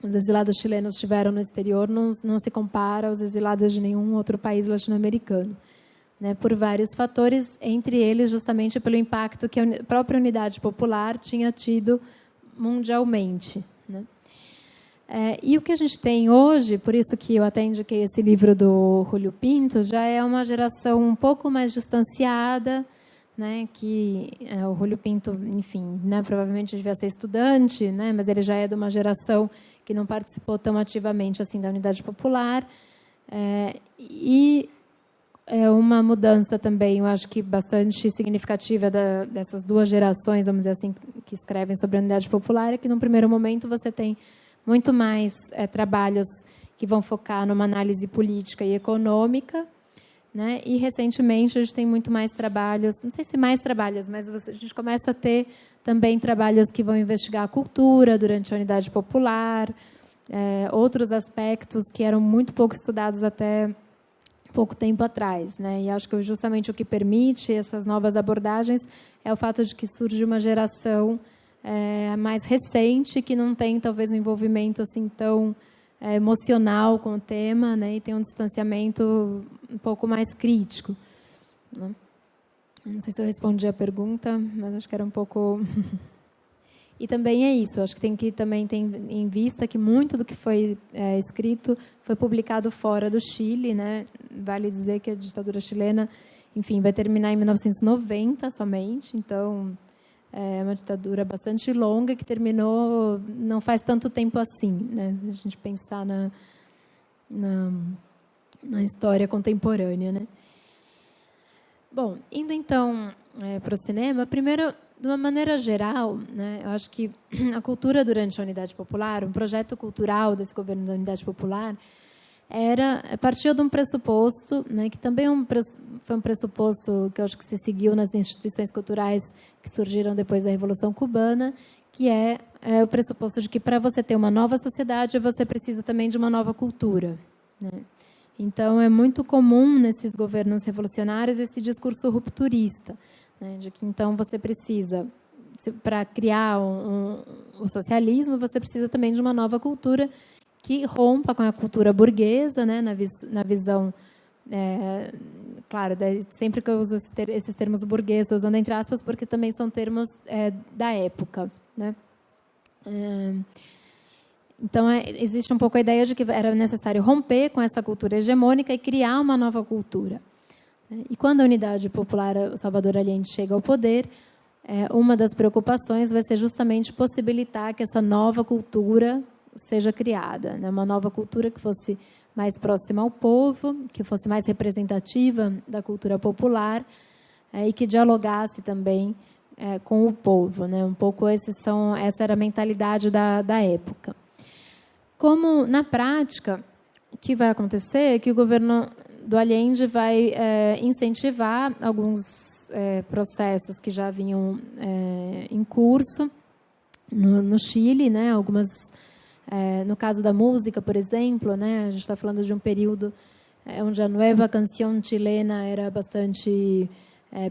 os exilados chilenos tiveram no exterior, não se compara aos exilados de nenhum outro país latino-americano, né, por vários fatores, entre eles justamente pelo impacto que a própria unidade popular tinha tido mundialmente, né? E o que a gente tem hoje, por isso que eu até indiquei esse livro do Julio Pinto, já é uma geração um pouco mais distanciada, né, que o Julio Pinto, enfim, né, provavelmente devia ser estudante, né, mas ele já é de uma geração que não participou tão ativamente assim da unidade popular, e é uma mudança também, eu acho que bastante significativa dessas duas gerações, vamos dizer assim, que escrevem sobre a unidade popular, é que, num primeiro momento, você tem muito mais trabalhos que vão focar numa análise política e econômica, né? E, recentemente, a gente tem muito mais trabalhos, não sei se mais trabalhos, mas a gente começa a ter também trabalhos que vão investigar a cultura durante a unidade popular, outros aspectos que eram muito pouco estudados até pouco tempo atrás, né? E acho que justamente o que permite essas novas abordagens é o fato de que surge uma geração mais recente, que não tem talvez um envolvimento assim tão emocional com o tema, né? E tem um distanciamento um pouco mais crítico, né? Não sei se eu respondi a pergunta, mas acho que era um pouco... E também é isso, acho que tem que também ter em vista que muito do que foi escrito foi publicado fora do Chile, né? Vale dizer que a ditadura chilena, enfim, vai terminar em 1990 somente, então é uma ditadura bastante longa que terminou não faz tanto tempo assim, né? A gente pensar na história contemporânea, né? Bom, indo então para o cinema, primeiro, de uma maneira geral, né, eu acho que a cultura durante a Unidade Popular, um projeto cultural desse governo da Unidade Popular, partiu de um pressuposto, né, que também foi um pressuposto que eu acho que se seguiu nas instituições culturais que surgiram depois da Revolução Cubana, que é o pressuposto de que, para você ter uma nova sociedade, você precisa também de uma nova cultura, né? Então, é muito comum nesses governos revolucionários esse discurso rupturista, né, de que, então, você precisa, para criar o socialismo, você precisa também de uma nova cultura que rompa com a cultura burguesa, né, na visão, claro, sempre que eu uso esses termos burgueses, estou usando entre aspas, porque também são termos da época, né? Então, existe um pouco a ideia de que era necessário romper com essa cultura hegemônica e criar uma nova cultura. E quando a Unidade Popular, o Salvador Allende, chega ao poder, uma das preocupações vai ser justamente possibilitar que essa nova cultura seja criada, né? Uma nova cultura que fosse mais próxima ao povo, que fosse mais representativa da cultura popular e que dialogasse também com o povo, né? Um pouco essa era a mentalidade da época. Como, na prática, o que vai acontecer é que o governo do Allende vai incentivar alguns processos que já vinham em curso no Chile, né? Algumas, no caso da música, por exemplo, né? A gente está falando de um período onde a nova canção chilena era bastante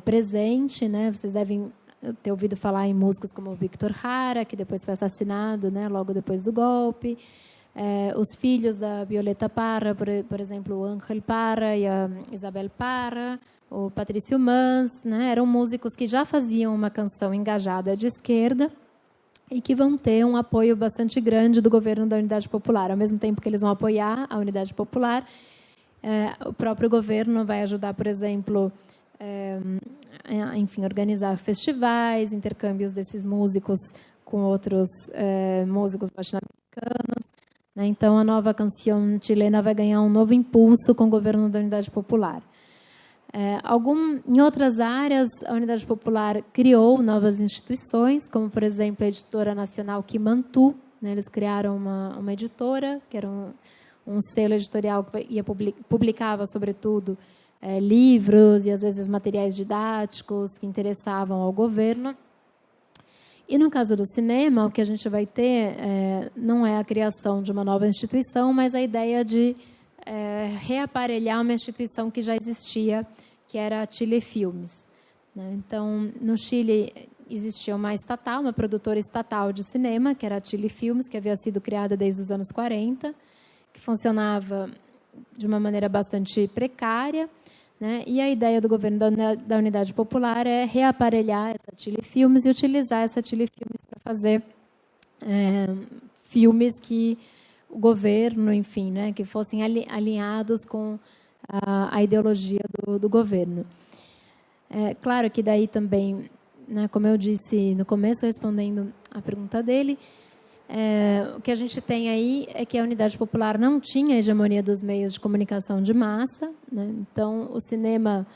presente, né? Vocês devem ter ouvido falar em músicos como Víctor Jara, que depois foi assassinado, né? Logo depois do golpe. Os filhos da Violeta Parra, por exemplo, o Ángel Parra e a Isabel Parra, o Patrício Mans, né, eram músicos que já faziam uma canção engajada de esquerda e que vão ter um apoio bastante grande do governo da Unidade Popular. Ao mesmo tempo que eles vão apoiar a Unidade Popular, o próprio governo vai ajudar, por exemplo, enfim, organizar festivais, intercâmbios desses músicos com outros músicos latino-americanos. Então, a nova canção chilena vai ganhar um novo impulso com o governo da Unidade Popular. Em outras áreas, a Unidade Popular criou novas instituições, como, por exemplo, a Editora Nacional Quimantu. Né? Eles criaram uma editora, que era um selo editorial que publicava, sobretudo, livros e, às vezes, materiais didáticos que interessavam ao governo. E, no caso do cinema, o que a gente vai ter não é a criação de uma nova instituição, mas a ideia de reaparelhar uma instituição que já existia, que era a Chile Filmes. Né? Então, no Chile, existia uma estatal, uma produtora estatal de cinema, que era a Chile Filmes, que havia sido criada desde os anos 40, que funcionava de uma maneira bastante precária, né? E a ideia do governo da Unidade Popular é reaparelhar essa Chile Filmes e utilizar essa Chile Filmes para fazer filmes que o governo, enfim, né, que fossem alinhados com a ideologia do governo. Claro que daí também, né, como eu disse no começo, respondendo a pergunta dele, o que a gente tem aí é que a Unidade Popular não tinha a hegemonia dos meios de comunicação de massa, né? Então, o cinema,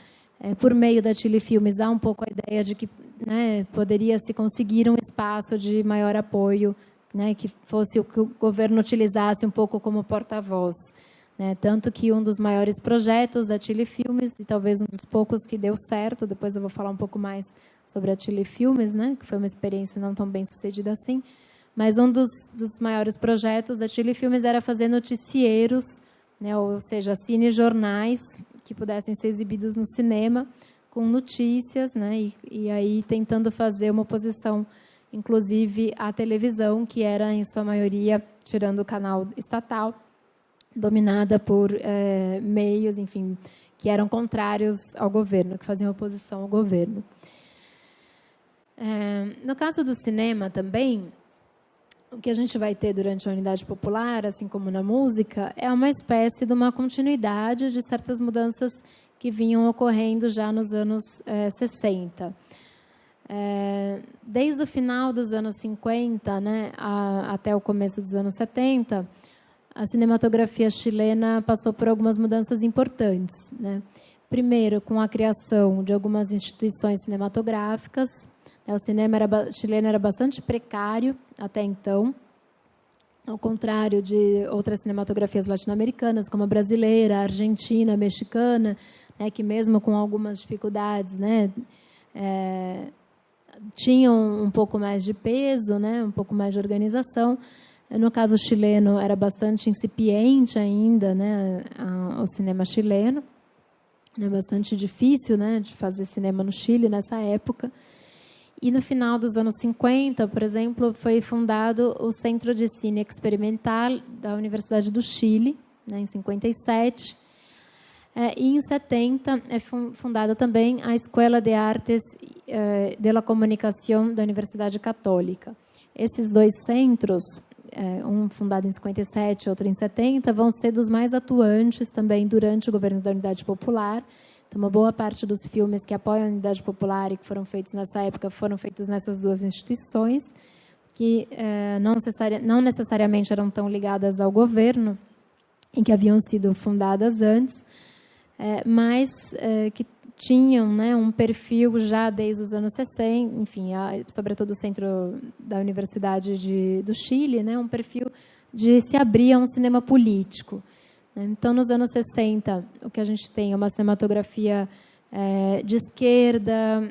por meio da Chile Filmes, há um pouco a ideia de que, né, poderia se conseguir um espaço de maior apoio, né, que fosse o que o governo utilizasse um pouco como porta-voz. Né? Tanto que um dos maiores projetos da Chile Filmes, e talvez um dos poucos que deu certo, depois eu vou falar um pouco mais sobre a Chile Filmes, né, que foi uma experiência não tão bem sucedida assim, mas um dos maiores projetos da Chile Filmes era fazer noticieiros, né, ou seja, cinejornais que pudessem ser exibidos no cinema com notícias, né, e aí tentando fazer uma oposição, inclusive, à televisão, que era, em sua maioria, tirando o canal estatal, dominada por meios, enfim, que eram contrários ao governo, que faziam oposição ao governo. No caso do cinema também, o que a gente vai ter durante a Unidade Popular, assim como na música, é uma espécie de uma continuidade de certas mudanças que vinham ocorrendo já nos anos 60. Desde o final dos anos 50, né, até o começo dos anos 70, a cinematografia chilena passou por algumas mudanças importantes. Né? Primeiro, com a criação de algumas instituições cinematográficas. O cinema chileno era bastante precário até então, ao contrário de outras cinematografias latino-americanas, como a brasileira, a argentina, a mexicana, né, que mesmo com algumas dificuldades, né, tinham um pouco mais de peso, né, um pouco mais de organização. No caso chileno, era bastante incipiente ainda, né, o cinema chileno. É bastante difícil, né, de fazer cinema no Chile nessa época. E no final dos anos 50, por exemplo, foi fundado o Centro de Cine Experimental da Universidade do Chile, né, em 57. E em 70 é fundada também a Escola de Artes de la Comunicação da Universidade Católica. Esses dois centros, um fundado em 57, outro em 70, vão ser dos mais atuantes também durante o governo da Unidade Popular. Então, uma boa parte dos filmes que apoiam a Unidade Popular e que foram feitos nessa época foram feitos nessas duas instituições, que não necessariamente eram tão ligadas ao governo, e que haviam sido fundadas antes, mas que tinham, né, um perfil já desde os anos 60, enfim, sobretudo o centro da Universidade do Chile, né, um perfil de se abrir a um cinema político. Então, nos anos 60, o que a gente tem é uma cinematografia de esquerda,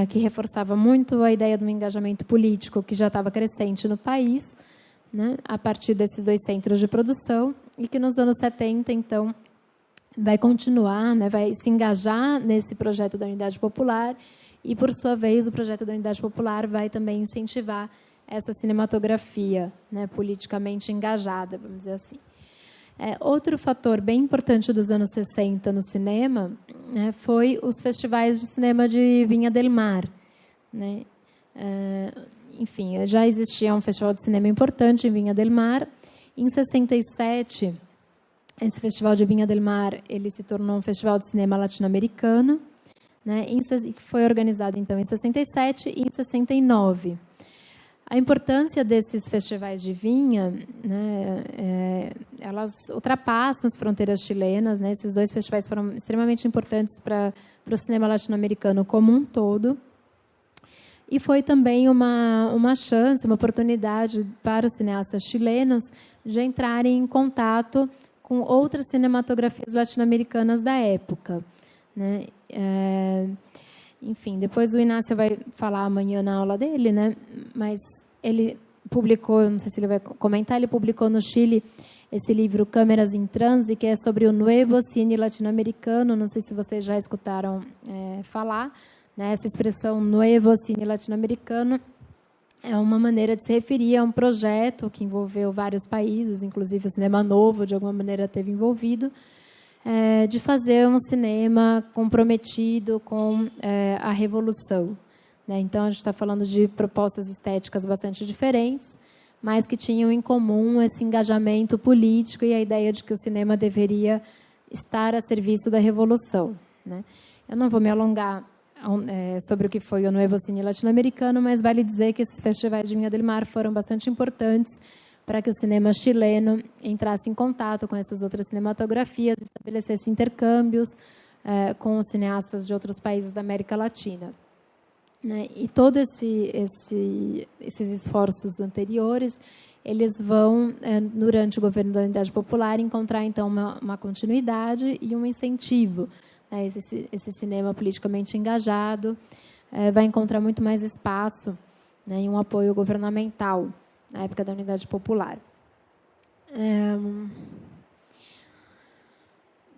que reforçava muito a ideia de um engajamento político que já estava crescente no país, né, a partir desses dois centros de produção, e que nos anos 70, então, vai continuar, né, vai se engajar nesse projeto da Unidade Popular e, por sua vez, o projeto da Unidade Popular vai também incentivar essa cinematografia, né, politicamente engajada, vamos dizer assim. Outro fator bem importante dos anos 60 no cinema, né, foi os festivais de cinema de Viña del Mar, né? Enfim, já existia um festival de cinema importante em Viña del Mar. Em 67, esse festival de Viña del Mar ele se tornou um festival de cinema latino-americano, né, que foi organizado então em 67 e em 69. A importância desses festivais de vinha, né, elas ultrapassam as fronteiras chilenas, né? Esses dois festivais foram extremamente importantes para o cinema latino-americano como um todo. E foi também uma chance, uma oportunidade para os cineastas chilenos de entrarem em contato com outras cinematografias latino-americanas da época, né? Enfim, depois o Inácio vai falar amanhã na aula dele, né? Mas ele publicou, não sei se ele vai comentar, ele publicou no Chile esse livro Câmeras em Transe, que é sobre o Nuevo Cine Latino-Americano. Não sei se vocês já escutaram falar, né? Essa expressão Nuevo Cine Latino-Americano é uma maneira de se referir a um projeto que envolveu vários países, inclusive o Cinema Novo, de alguma maneira, esteve envolvido, de fazer um cinema comprometido com a revolução, né? Então, a gente está falando de propostas estéticas bastante diferentes, mas que tinham em comum esse engajamento político e a ideia de que o cinema deveria estar a serviço da revolução, né? Eu não vou me alongar sobre o que foi o Nuevo Cine Latino-Americano, mas vale dizer que esses festivais de Viña del Mar foram bastante importantes para que o cinema chileno entrasse em contato com essas outras cinematografias, estabelecesse intercâmbios com os cineastas de outros países da América Latina, né? E todos esses esforços anteriores, eles vão, durante o governo da Unidade Popular, encontrar, então, uma continuidade e um incentivo. Esse cinema politicamente engajado vai encontrar muito mais espaço, né, e um apoio governamental na época da Unidade Popular.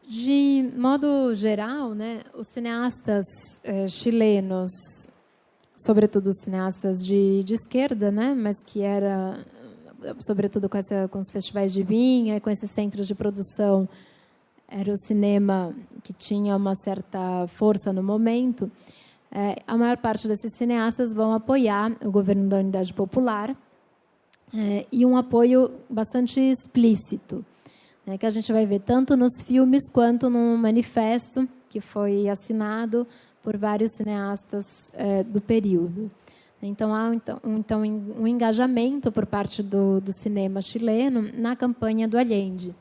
De modo geral, né, os cineastas chilenos, sobretudo os cineastas de esquerda, né, mas que era, sobretudo com os festivais de vinha, com esses centros de produção, era o cinema que tinha uma certa força no momento. A maior parte desses cineastas vão apoiar o governo da Unidade Popular, e um apoio bastante explícito, né, que a gente vai ver tanto nos filmes quanto no manifesto que foi assinado por vários cineastas do período. Então, há um engajamento por parte do cinema chileno na campanha do Allende.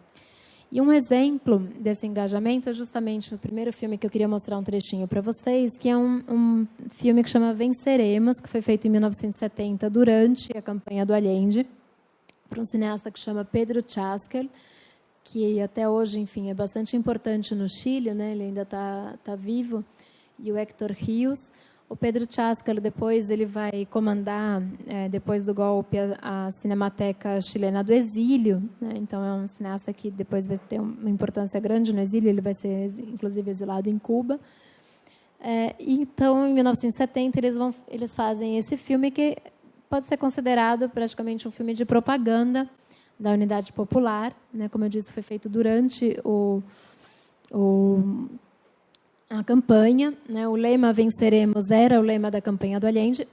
E um exemplo desse engajamento é justamente o primeiro filme que eu queria mostrar um trechinho para vocês, que é um filme que chama Venceremos, que foi feito em 1970, durante a campanha do Allende, por um cineasta que chama Pedro Chaskel, que até hoje, enfim, é bastante importante no Chile, né? Ele ainda tá vivo, e o Héctor Rios. O Pedro Chaskel, depois, ele vai comandar, depois do golpe, a Cinemateca Chilena do Exílio, né? Então, é um cineasta que depois vai ter uma importância grande no exílio, ele vai ser, inclusive, exilado em Cuba. Então, em 1970, eles fazem esse filme que pode ser considerado praticamente um filme de propaganda da Unidade Popular, né? Como eu disse, foi feito durante a campanha, né? O lema Venceremos era o lema da campanha do Allende.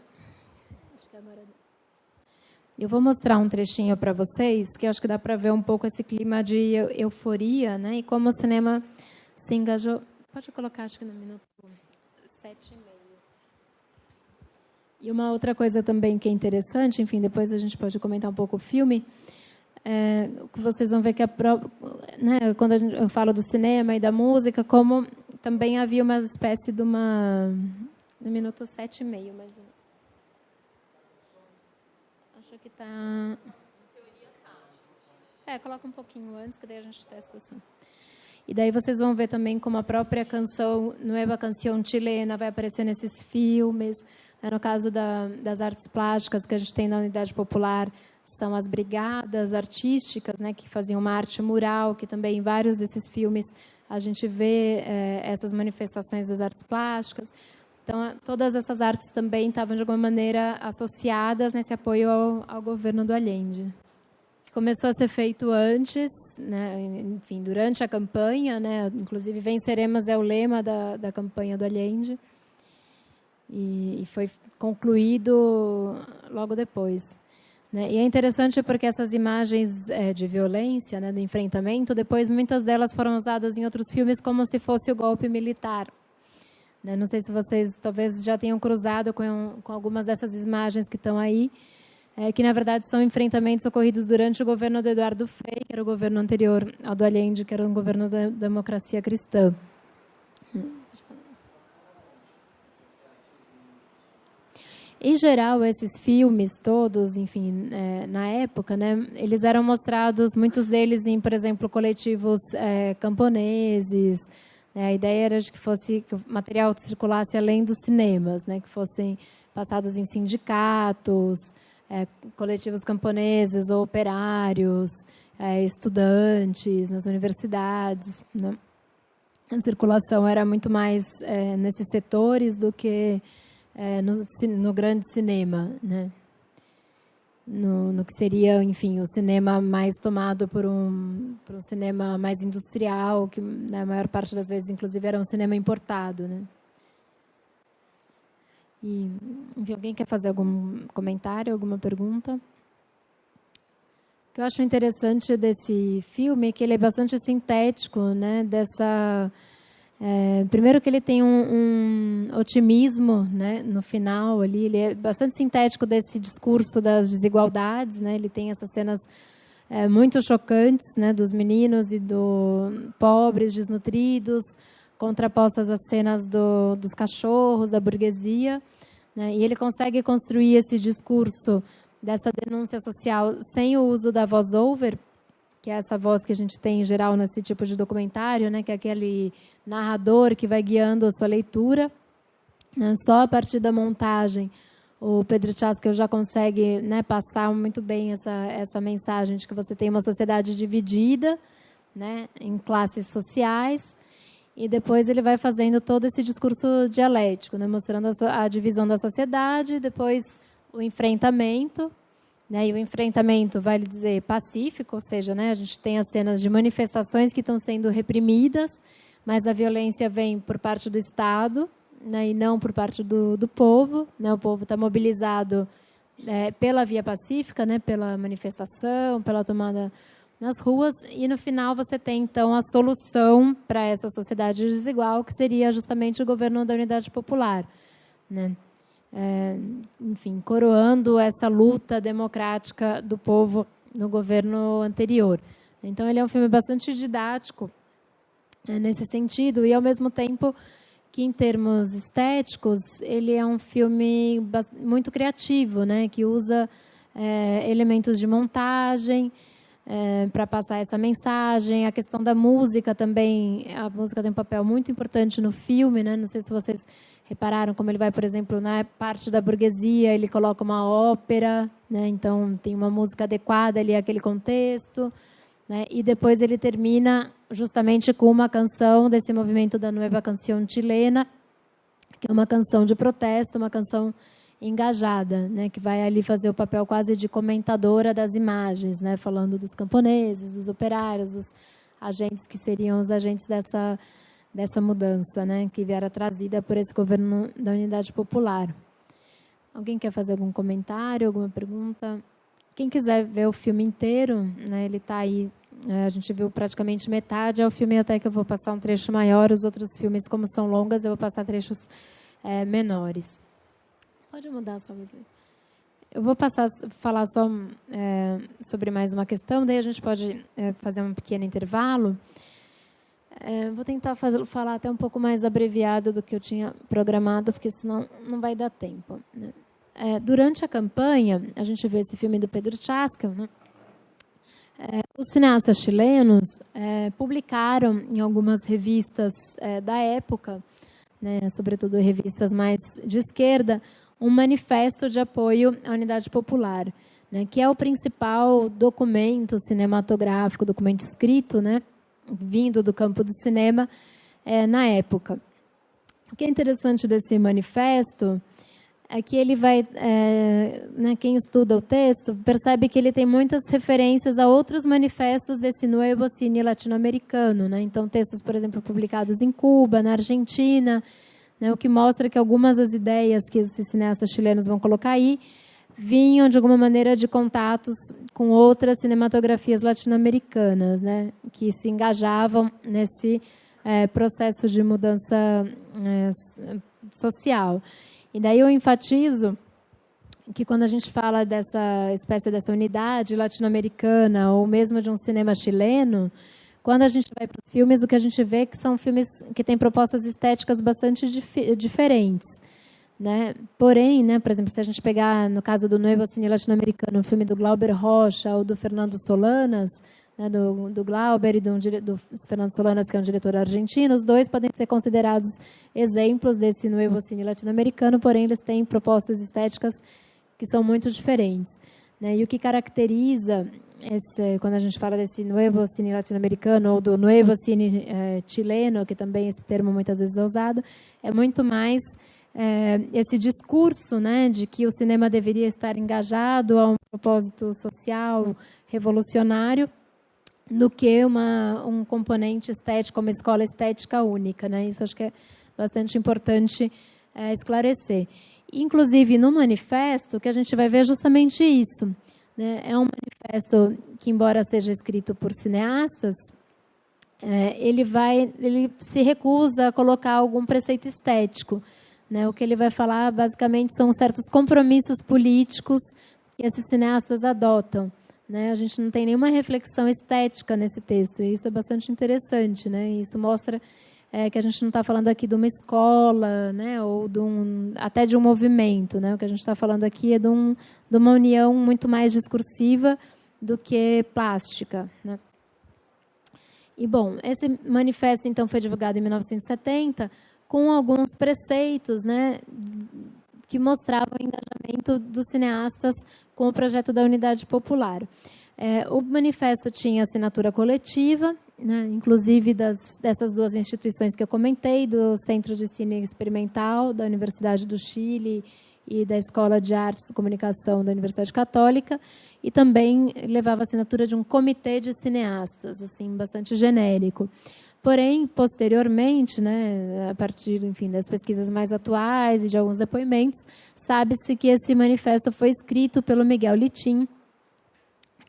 Eu vou mostrar um trechinho para vocês, que eu acho que dá para ver um pouco esse clima de euforia, né? E como o cinema se engajou. pode colocar, acho que no minuto 7:30. E uma outra coisa também que é interessante, enfim, depois a gente pode comentar um pouco o filme, o que vocês vão ver que né, quando eu falo do cinema e da música, como também havia uma espécie de uma... No minuto 7:30, mais ou menos. Acho que está... coloca um pouquinho antes, que daí a gente testa o som. E daí vocês vão ver também como a própria canção, Nueva Canción Chilena, vai aparecer nesses filmes. No caso das artes plásticas que a gente tem na Unidade Popular, são as brigadas artísticas, né, que faziam uma arte mural, que também em vários desses filmes a gente vê essas manifestações das artes plásticas. Então, todas essas artes também estavam, de alguma maneira, associadas nesse apoio ao governo do Allende. Começou a ser feito antes, né, enfim, durante a campanha, né, inclusive Venceremos é o lema da campanha do Allende, e foi concluído logo depois. Né? E é interessante porque essas imagens de violência, né, do enfrentamento, depois muitas delas foram usadas em outros filmes como se fosse o golpe militar. Né? Não sei se vocês talvez já tenham cruzado com algumas dessas imagens que estão aí, que, na verdade, são enfrentamentos ocorridos durante o governo do Eduardo Frei, que era o governo anterior ao do Allende, que era um governo da democracia cristã. Em geral, esses filmes todos, enfim, na época, né, eles eram mostrados, muitos deles em, por exemplo, coletivos camponeses. A ideia era de que o material circulasse além dos cinemas, né, que fossem passados em sindicatos, coletivos camponeses ou operários, estudantes nas universidades. Né? A circulação era muito mais nesses setores do que no grande cinema, né? No que seria, enfim, o cinema mais tomado por um cinema mais industrial, que na maior parte das vezes, inclusive, era um cinema importado, né? E, enfim, alguém quer fazer algum comentário, alguma pergunta? O que eu acho interessante desse filme é que ele é bastante sintético, né? Primeiro que ele tem um otimismo, né, no final ali, ele é bastante sintético desse discurso das desigualdades, né? Ele tem essas cenas muito chocantes, né, dos meninos e dos pobres, desnutridos, contrapostas às cenas dos cachorros, da burguesia, né? E ele consegue construir esse discurso dessa denúncia social sem o uso da voz-over, que é essa voz que a gente tem em geral nesse tipo de documentário, né, que é aquele narrador que vai guiando a sua leitura. Né? Só a partir da montagem, o Pedro Chaskel já consegue, né, passar muito bem essa mensagem de que você tem uma sociedade dividida, né, em classes sociais, e depois ele vai fazendo todo esse discurso dialético, né, mostrando a divisão da sociedade, depois o enfrentamento. Né, e o enfrentamento, vale dizer, pacífico, ou seja, né, a gente tem as cenas de manifestações que estão sendo reprimidas, mas a violência vem por parte do Estado, né, e não por parte do povo. Né, o povo está mobilizado pela via pacífica, né, pela manifestação, pela tomada nas ruas, e no final você tem, então, a solução para essa sociedade desigual, que seria justamente o governo da Unidade Popular. Né? Enfim, coroando essa luta democrática do povo no governo anterior. Então, ele é um filme bastante didático nesse sentido, e, ao mesmo tempo, que, em termos estéticos, ele é um filme muito criativo, né, que usa elementos de montagem para passar essa mensagem. A questão da música também, a música tem um papel muito importante no filme, né? Não sei se vocês repararam como ele vai, por exemplo, na parte da burguesia, ele coloca uma ópera, né? Então tem uma música adequada ali àquele contexto, né? E depois ele termina justamente com uma canção desse movimento da Nueva Canción Chilena, que é uma canção de protesto, uma canção engajada, né, que vai ali fazer o papel quase de comentadora das imagens, né, falando dos camponeses, dos operários, dos agentes que seriam os agentes dessa mudança, né, que viera trazida por esse governo da Unidade Popular. Alguém quer fazer algum comentário, alguma pergunta? Quem quiser ver o filme inteiro, né, ele está aí A gente viu praticamente metade. É o filme até que eu vou passar um trecho maior. Os outros filmes, como são longas, eu vou passar trechos menores. Pode mudar só, Wesley. Eu vou falar só sobre mais uma questão, daí a gente pode fazer um pequeno intervalo. Vou tentar falar até um pouco mais abreviado do que eu tinha programado, porque senão não vai dar tempo, né? Durante a campanha, a gente vê esse filme do Pedro Chasca, né? Os cineastas chilenos publicaram em algumas revistas da época, né, sobretudo revistas mais de esquerda, um manifesto de apoio à unidade popular, né, que é o principal documento cinematográfico, documento escrito, né, vindo do campo do cinema na época. O que é interessante desse manifesto é que ele vai, né, quem estuda o texto percebe que ele tem muitas referências a outros manifestos desse novo cine latino-americano, né? Então, textos, por exemplo, publicados em Cuba, na Argentina, né, o que mostra que algumas das ideias que esses cineastas chilenos vão colocar aí vinham, de alguma maneira, de contatos com outras cinematografias latino-americanas, né, que se engajavam nesse processo de mudança social. E daí eu enfatizo que quando a gente fala dessa espécie dessa unidade latino-americana ou mesmo de um cinema chileno, quando a gente vai para os filmes, o que a gente vê é que são filmes que têm propostas estéticas bastante diferentes, né? Porém, né, por exemplo, se a gente pegar, no caso do Novo Cine Latino-Americano, um filme do Glauber Rocha ou do Fernando Solanas, né, do Glauber e do Fernando Solanas, que é um diretor argentino, os dois podem ser considerados exemplos desse Novo Cine Latino-Americano, porém eles têm propostas estéticas que são muito diferentes, né? E o que caracteriza quando a gente fala desse Novo Cine Latino-Americano ou do Novo Cine chileno, que também esse termo muitas vezes é usado, é muito mais esse discurso, né, de que o cinema deveria estar engajado a um propósito social revolucionário, do que um componente estético, uma escola estética única, né? Isso acho que é bastante importante esclarecer. Inclusive, no manifesto, o que a gente vai ver é justamente isso, né? É um manifesto que, embora seja escrito por cineastas, ele se recusa a colocar algum preceito estético, né? O que ele vai falar, basicamente, são certos compromissos políticos que esses cineastas adotam, né? A gente não tem nenhuma reflexão estética nesse texto, e isso é bastante interessante, né? Isso mostra que a gente não está falando aqui de uma escola, né? Ou até de um movimento, né? O que a gente está falando aqui é de uma união muito mais discursiva do que plástica, né? E, bom, esse manifesto, então, foi divulgado em 1970, com alguns preceitos, né, que mostravam o engajamento dos cineastas com o projeto da Unidade Popular. O manifesto tinha assinatura coletiva, né, inclusive dessas duas instituições que eu comentei, do Centro de Cine Experimental da Universidade do Chile e da Escola de Artes e Comunicação da Universidade Católica, e também levava a assinatura de um comitê de cineastas, assim, bastante genérico. Porém, posteriormente, né, a partir, enfim, das pesquisas mais atuais e de alguns depoimentos, sabe-se que esse manifesto foi escrito pelo Miguel Litín,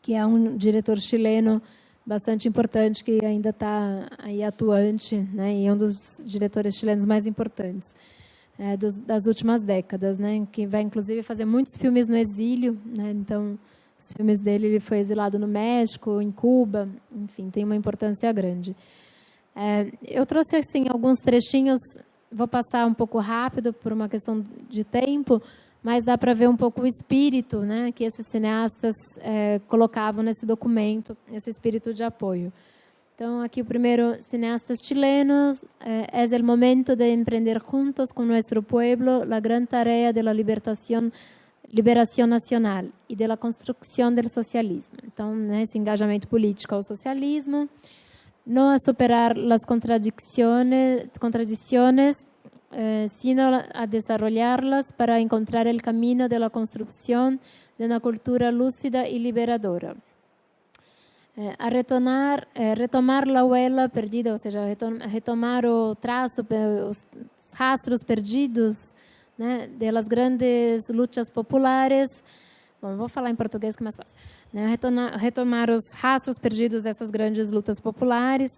que é um diretor chileno bastante importante, que ainda está aí atuante, né, e é um dos diretores chilenos mais importantes das últimas décadas, né, que vai, inclusive, fazer muitos filmes no exílio, né, então, os filmes dele, ele foi exilado no México, em Cuba, enfim, tem uma importância grande. Eu trouxe assim alguns trechinhos, vou passar um pouco rápido por uma questão de tempo, mas dá para ver um pouco o espírito, né, que esses cineastas colocavam nesse documento, esse espírito de apoio. Então, aqui o primeiro, cineastas chilenos, es el momento de emprender juntos con nuestro pueblo la gran tarea de la liberación nacional e de la construcción del socialismo. Então, né, esse engajamento político ao socialismo, no a superar las contradicciones, sino a desarrollarlas para encontrar el camino de la construcción de una cultura lúcida y liberadora. A retomar la huella perdida, ou seja, retomar o traço, os rastros perdidos, né, de las grandes lutas populares. Bom, vou falar em português que é mais fácil. né? Retomar os rastros perdidos dessas grandes lutas populares,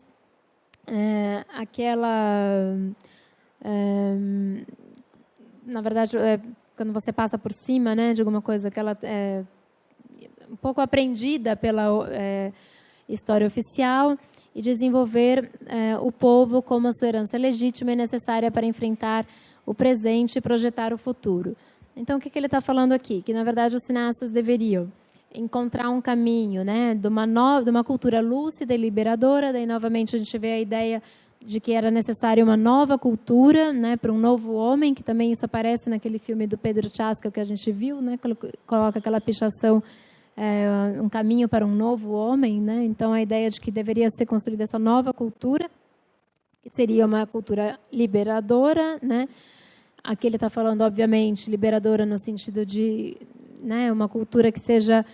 na verdade, quando você passa por cima, né, de alguma coisa que ela é um pouco aprendida pela história oficial, e desenvolver o povo como a sua herança legítima e necessária para enfrentar o presente e projetar o futuro. Então, o que ele está falando aqui? Que, na verdade, os cineastas deveriam encontrar um caminho, né, de uma cultura lúcida e liberadora. Daí, novamente, a gente vê a ideia de que era necessária uma nova cultura, né, para um novo homem, que também isso aparece naquele filme do Pedro Chaska que a gente viu, né, coloca aquela pichação, um caminho para um novo homem, né? Então, a ideia de que deveria ser construída essa nova cultura, que seria uma cultura liberadora, né? Aqui ele está falando, obviamente, liberadora no sentido de, né, uma cultura que seja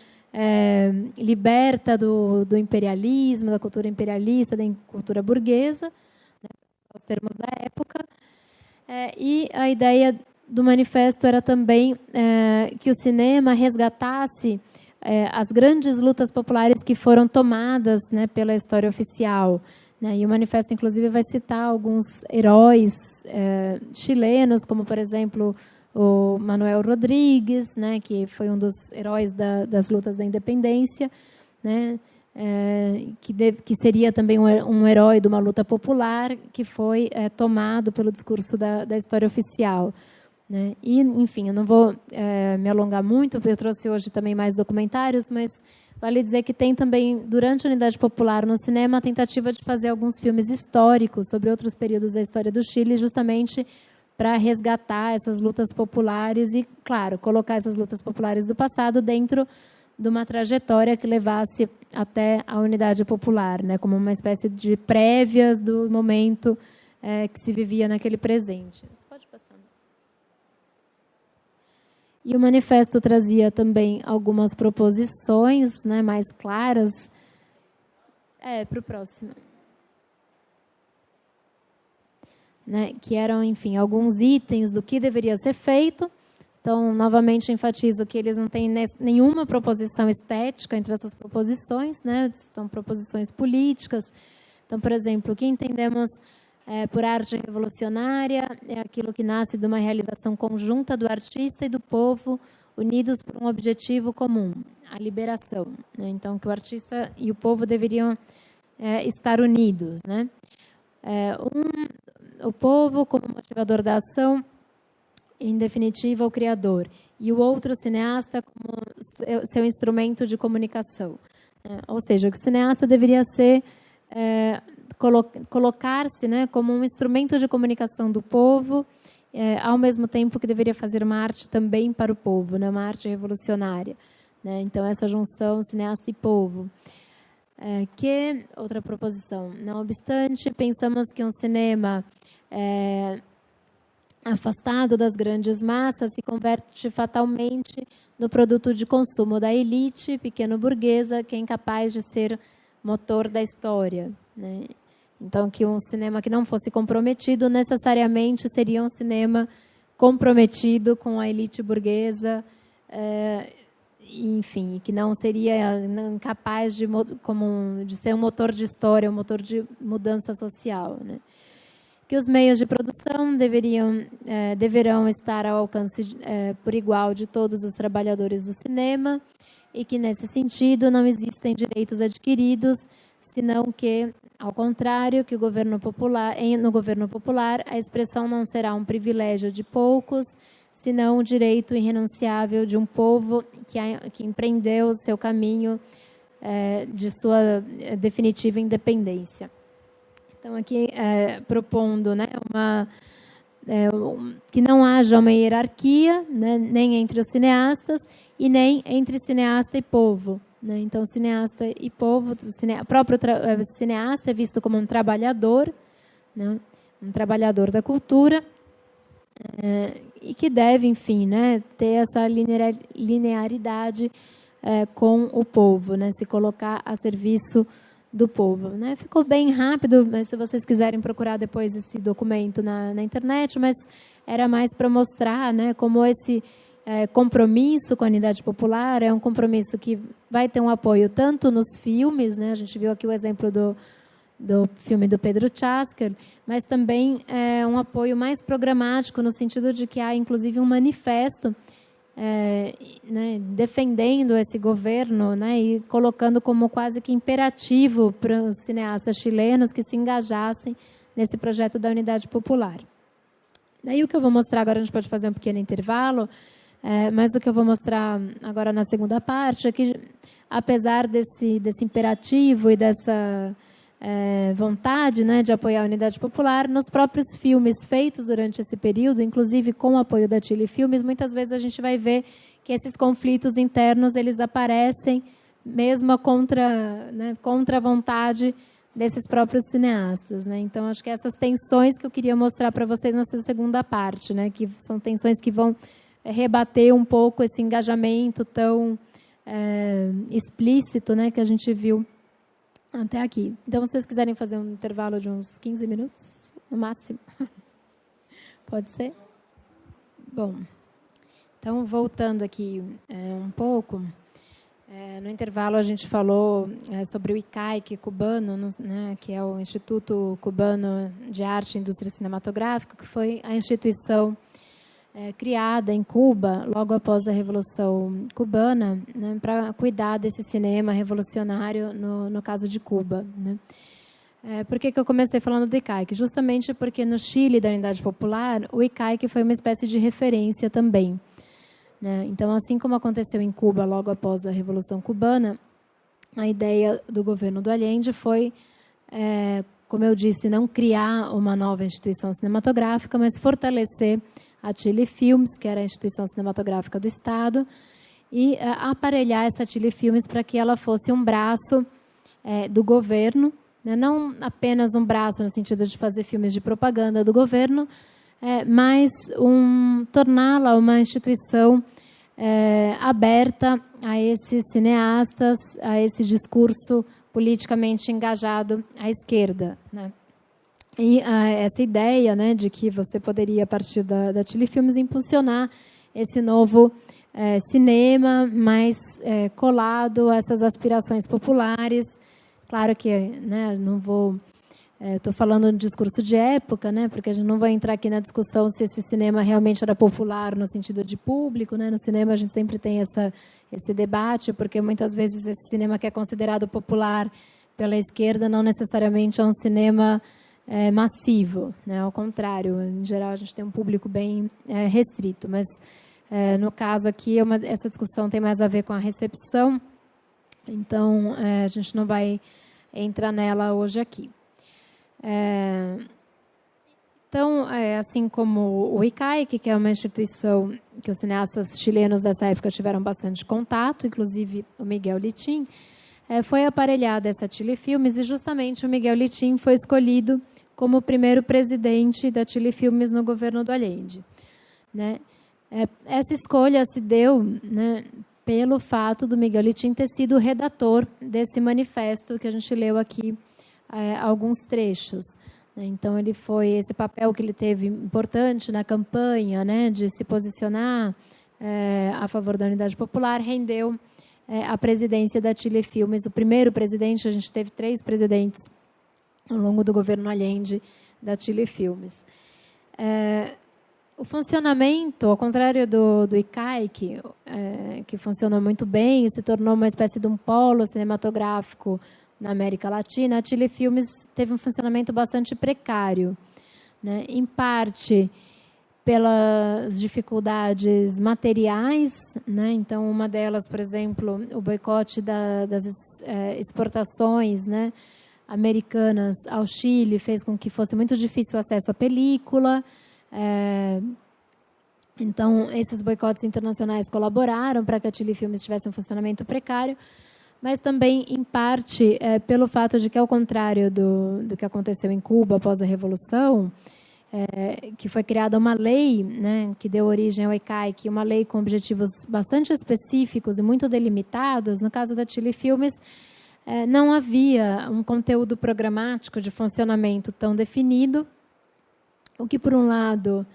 liberta do imperialismo, da cultura imperialista, da cultura burguesa, né, os termos da época. E a ideia do manifesto era também que o cinema resgatasse as grandes lutas populares que foram tomadas, né, pela história oficial, né? E o manifesto, inclusive, vai citar alguns heróis chilenos, como, por exemplo, o Manuel Rodrigues, né, que foi um dos heróis das lutas da independência, né, que seria também um herói de uma luta popular que foi tomado pelo discurso da história oficial, né? E, enfim, eu não vou me alongar muito, porque eu trouxe hoje também mais documentários, mas vale dizer que tem também, durante a Unidade Popular no cinema, a tentativa de fazer alguns filmes históricos sobre outros períodos da história do Chile, justamente para resgatar essas lutas populares e, claro, colocar essas lutas populares do passado dentro de uma trajetória que levasse até a Unidade Popular, né, como uma espécie de prévias do momento que se vivia naquele presente. Você pode passar. E o manifesto trazia também algumas proposições, né, mais claras. Para o próximo. Né, que eram, enfim, alguns itens do que deveria ser feito. Então, novamente, enfatizo que eles não têm nenhuma proposição estética entre essas proposições, né, são proposições políticas. Então, por exemplo, o que entendemos por arte revolucionária é aquilo que nasce de uma realização conjunta do artista e do povo, unidos por um objetivo comum, a liberação, né? Então, que o artista e o povo deveriam estar unidos, né? O povo como motivador da ação, em definitiva, o criador, e o outro cineasta como seu instrumento de comunicação. Ou seja, que o cineasta deveria ser colocar-se, né, como um instrumento de comunicação do povo, ao mesmo tempo que deveria fazer uma arte também para o povo, né, uma arte revolucionária, né? Então, essa junção cineasta e povo. Outra proposição. Não obstante, pensamos que um cinema afastado das grandes massas se converte fatalmente no produto de consumo da elite pequeno-burguesa, que é incapaz de ser motor da história, né? Então, que um cinema que não fosse comprometido necessariamente seria um cinema comprometido com a elite burguesa, enfim, que não seria capaz de ser um motor de história, um motor de mudança social, né? Que os meios de produção deverão estar ao alcance por igual de todos os trabalhadores do cinema e que, nesse sentido, não existem direitos adquiridos, senão que, ao contrário, que no governo popular, a expressão não será um privilégio de poucos, senão um direito irrenunciável de um povo que empreendeu seu caminho de sua definitiva independência. Então, aqui, propondo, né, que não haja uma hierarquia, né, nem entre os cineastas e nem entre cineasta e povo, né? Então, cineasta e povo, o próprio cineasta é visto como um trabalhador, né, um trabalhador da cultura, e que deve, enfim, né, ter essa linearidade com o povo, né, se colocar a serviço do povo, né? Ficou bem rápido, mas se vocês quiserem procurar depois esse documento na internet, mas era mais para mostrar, né, como compromisso com a unidade popular, é um compromisso que vai ter um apoio tanto nos filmes, né? A gente viu aqui o exemplo do filme do Pedro Chasker, mas também um apoio mais programático, no sentido de que há, inclusive, um manifesto né, defendendo esse governo, né, e colocando como quase que imperativo para os cineastas chilenos que se engajassem nesse projeto da unidade popular. Daí o que eu vou mostrar agora, a gente pode fazer um pequeno intervalo, mas o que eu vou mostrar agora na segunda parte é que, apesar desse imperativo e dessa vontade, né, de apoiar a unidade popular, nos próprios filmes feitos durante esse período, inclusive com o apoio da Chile Filmes, muitas vezes a gente vai ver que esses conflitos internos eles aparecem mesmo contra a vontade desses próprios cineastas, né? Então, acho que essas tensões que eu queria mostrar para vocês nessa segunda parte, né, que são tensões que vão rebater um pouco esse engajamento tão explícito, né, que a gente viu até aqui. Então, se vocês quiserem fazer um intervalo de uns 15 minutos, no máximo. Pode ser? Bom, então, voltando aqui um pouco, no intervalo a gente falou sobre o ICAIC cubano, né, que é o Instituto Cubano de Arte e Indústria Cinematográfica, que foi a instituição criada em Cuba, logo após a Revolução Cubana, né, para cuidar desse cinema revolucionário, no caso de Cuba. Né. Por que eu comecei falando do ICAIC? Justamente porque no Chile, da Unidade Popular, o ICAIC foi uma espécie de referência também. Né. Então, assim como aconteceu em Cuba, logo após a Revolução Cubana, a ideia do governo do Allende foi, como eu disse, não criar uma nova instituição cinematográfica, mas fortalecer a Chile Filmes, que era a instituição cinematográfica do Estado, e aparelhar essa Chile Filmes para que ela fosse um braço do governo, né? Não apenas um braço no sentido de fazer filmes de propaganda do governo, mas torná-la uma instituição aberta a esses cineastas, a esse discurso politicamente engajado à esquerda, né? E essa ideia, né, de que você poderia, a partir da Chile Filmes, impulsionar esse novo cinema mais colado a essas aspirações populares. Claro que, né, não vou... Estou falando de discurso de época, né, porque a gente não vai entrar aqui na discussão se esse cinema realmente era popular no sentido de público. Né? No cinema a gente sempre tem esse debate, porque muitas vezes esse cinema que é considerado popular pela esquerda não necessariamente é um cinema massivo, né? Ao contrário, em geral a gente tem um público bem restrito, mas no caso aqui essa discussão tem mais a ver com a recepção, então a gente não vai entrar nela hoje aqui. Então, assim como o ICAIC, que é uma instituição que os cineastas chilenos dessa época tiveram bastante contato, inclusive o Miguel Litín, foi aparelhada essa Chile Filmes, e justamente o Miguel Litín foi escolhido como o primeiro presidente da Chile Filmes no governo do Allende. Né? Essa escolha se deu, né, pelo fato do Miguel Litín ter sido o redator desse manifesto que a gente leu aqui alguns trechos. Né? Então, esse papel que ele teve importante na campanha, né, de se posicionar a favor da unidade popular, rendeu a presidência da Chile Filmes. O primeiro presidente, a gente teve 3 presidentes ao longo do governo Allende da Chile Filmes. O funcionamento, ao contrário do ICAIC, que funcionou muito bem e se tornou uma espécie de um polo cinematográfico na América Latina, a Chile Filmes teve um funcionamento bastante precário, né? Em parte pelas dificuldades materiais, né? Então, uma delas, por exemplo, o boicote das exportações, né, americanas ao Chile fez com que fosse muito difícil o acesso à película. Então, esses boicotes internacionais colaboraram para que a Chile Filmes tivesse um funcionamento precário, mas também, em parte, pelo fato de que, ao contrário do que aconteceu em Cuba após a Revolução, que foi criada uma lei, né, que deu origem ao ICAIC, uma lei com objetivos bastante específicos e muito delimitados. No caso da Chile Filmes, não havia um conteúdo programático de funcionamento tão definido, o que, por um lado,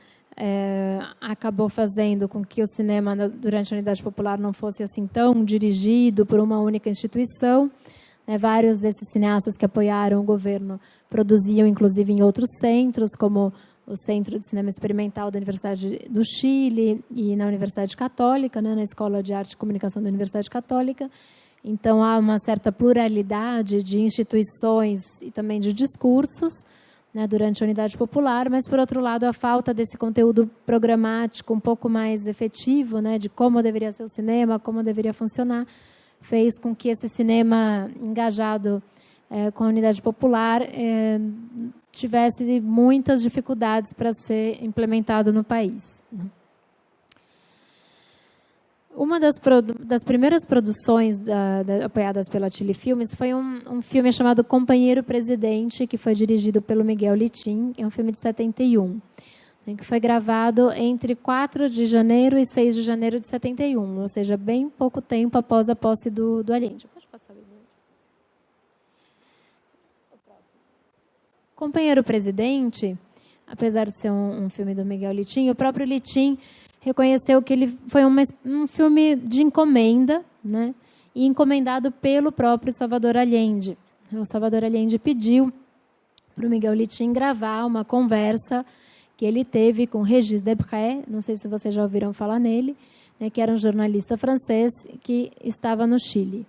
acabou fazendo com que o cinema durante a Unidade Popular não fosse assim tão dirigido por uma única instituição. Vários desses cineastas que apoiaram o governo produziam, inclusive, em outros centros, como o Centro de Cinema Experimental da Universidade do Chile e na Universidade Católica, na Escola de Arte e Comunicação da Universidade Católica. Então, há uma certa pluralidade de instituições e também de discursos, durante a Unidade Popular, mas, por outro lado, a falta desse conteúdo programático um pouco mais efetivo, de como deveria ser o cinema, como deveria funcionar, fez com que esse cinema engajado com a Unidade Popular tivesse muitas dificuldades para ser implementado no país. Uma das primeiras produções apoiadas pela Chile Filmes foi um filme chamado Companheiro Presidente, que foi dirigido pelo Miguel Litín. É um filme de 71, que foi gravado entre 4 de janeiro e 6 de janeiro de 71, ou seja, bem pouco tempo após a posse do Allende. Pode passar, Luizinho. Companheiro Presidente, apesar de ser um filme do Miguel Litín, o próprio Litín reconheceu que ele foi um filme de encomenda, e encomendado pelo próprio Salvador Allende. O Salvador Allende pediu para o Miguel Litín gravar uma conversa que ele teve com Régis Debray, não sei se vocês já ouviram falar nele, que era um jornalista francês que estava no Chile.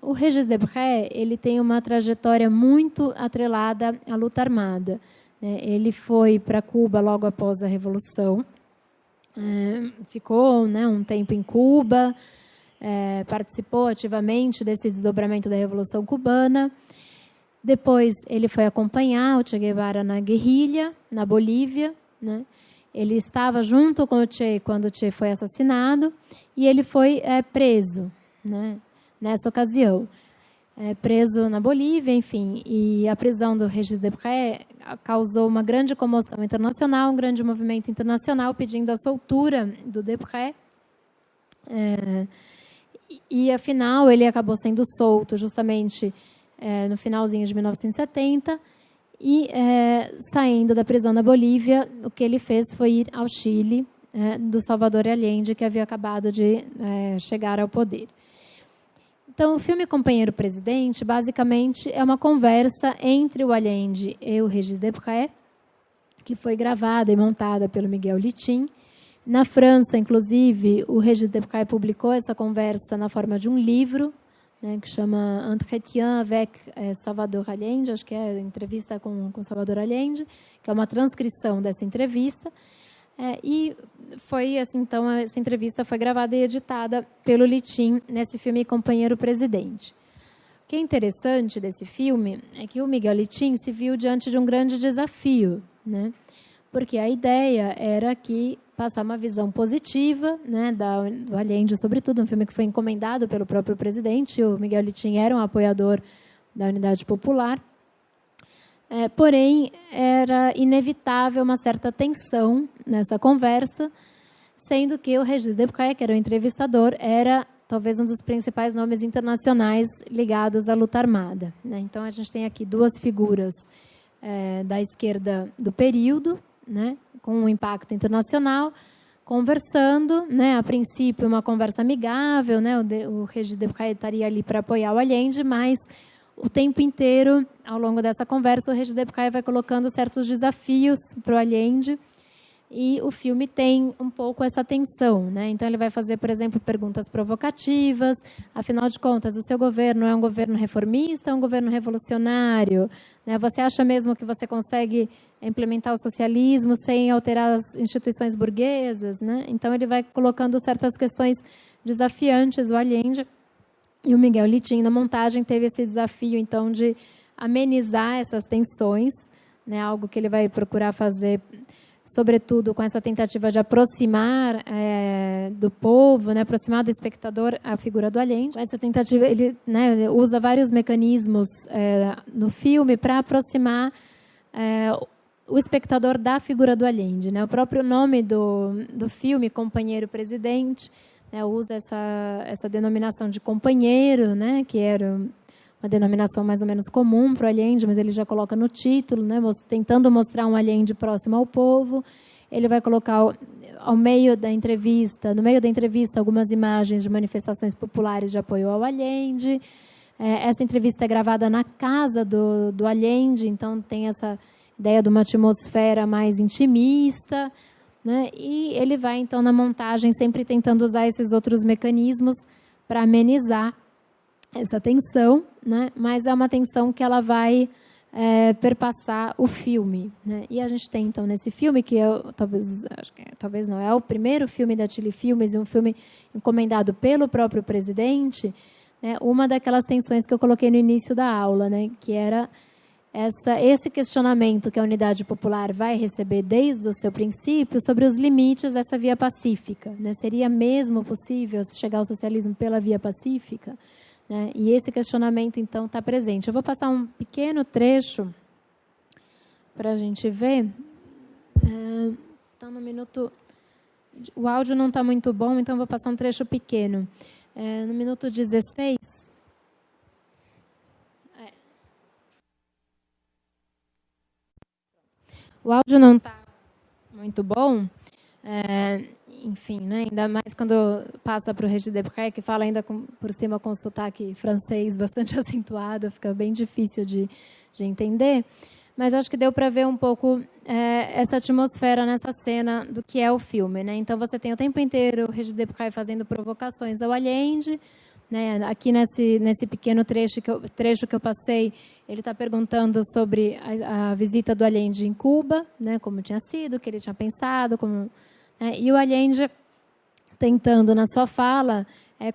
O Régis Debray, ele tem uma trajetória muito atrelada à luta armada. Ele foi para Cuba logo após a Revolução, ficou um tempo em Cuba, participou ativamente desse desdobramento da Revolução Cubana. Depois, ele foi acompanhar o Che Guevara na guerrilha, na Bolívia. Ele estava junto com o Che quando o Che foi assassinado, e ele foi preso nessa ocasião. Preso na Bolívia, enfim. E a prisão do Régis Debray causou uma grande comoção internacional, um grande movimento internacional pedindo a soltura do Debray. E, afinal, ele acabou sendo solto justamente no finalzinho de 1970, e saindo da prisão na Bolívia, o que ele fez foi ir ao Chile, do Salvador Allende, que havia acabado de chegar ao poder. Então, o filme Companheiro Presidente, basicamente, é uma conversa entre o Allende e o Régis Debray, que foi gravada e montada pelo Miguel Litín. Na França, inclusive, o Régis Debray publicou essa conversa na forma de um livro, que chama Entretien avec Salvador Allende, acho que é entrevista com Salvador Allende, que é uma transcrição dessa entrevista. E foi assim, então, essa entrevista foi gravada e editada pelo Litín nesse filme Companheiro Presidente. O que é interessante desse filme é que o Miguel Litín se viu diante de um grande desafio, porque a ideia era que passar uma visão positiva, do Allende, sobretudo, um filme que foi encomendado pelo próprio presidente. O Miguel Litín era um apoiador da Unidade Popular. Porém, era inevitável uma certa tensão nessa conversa, sendo que o Régis Debray, que era o entrevistador, era talvez um dos principais nomes internacionais ligados à luta armada. Então, a gente tem aqui duas figuras da esquerda do período, com um impacto internacional, conversando, a princípio uma conversa amigável, o Régis Debray estaria ali para apoiar o Allende, mas o tempo inteiro, ao longo dessa conversa, o Régis Debray vai colocando certos desafios para o Allende, e o filme tem um pouco essa tensão. Então, ele vai fazer, por exemplo, perguntas provocativas. Afinal de contas, o seu governo é um governo reformista, é um governo revolucionário? Você acha mesmo que você consegue implementar o socialismo sem alterar as instituições burguesas? Então, ele vai colocando certas questões desafiantes, o Allende. E o Miguel Litín, na montagem, teve esse desafio, então, de amenizar essas tensões, algo que ele vai procurar fazer, sobretudo com essa tentativa de aproximar do povo, aproximar do espectador a figura do Allende. Essa tentativa, ele usa vários mecanismos no filme para aproximar o espectador da figura do Allende. O próprio nome do filme, Companheiro Presidente, usa essa denominação de companheiro, que era uma denominação mais ou menos comum para o Allende, mas ele já coloca no título, tentando mostrar um Allende próximo ao povo. ele vai colocar no meio da entrevista, algumas imagens de manifestações populares de apoio ao Allende. Essa entrevista é gravada na casa do Allende, então tem essa ideia de uma atmosfera mais intimista, né? E ele vai, então, na montagem, sempre tentando usar esses outros mecanismos para amenizar essa tensão, né? Mas é uma tensão que ela vai perpassar o filme, né? E a gente tem, então, nesse filme, que talvez não, é o primeiro filme da Chile Filmes, um filme encomendado pelo próprio presidente, né? Uma daquelas tensões que eu coloquei no início da aula, né? Que era esse questionamento que a Unidade Popular vai receber desde o seu princípio sobre os limites dessa via pacífica, né? Seria mesmo possível chegar ao socialismo pela via pacífica? Né? E esse questionamento, então, está presente. Eu vou passar um pequeno trecho para a gente ver. Então, no minuto... O áudio não está muito bom, então vou passar um trecho pequeno. No minuto 16... O áudio não está muito bom, enfim, né? Ainda mais quando passa para o Régis Debray, que fala ainda por cima com sotaque francês bastante acentuado, fica bem difícil de entender. Mas acho que deu para ver um pouco essa atmosfera nessa cena do que é o filme, né? Então você tem o tempo inteiro o Régis Debray fazendo provocações ao Allende, né? Aqui nesse pequeno trecho que eu passei, ele está perguntando sobre a visita do Allende em Cuba, né? Como tinha sido, o que ele tinha pensado, e o Allende tentando, na sua fala,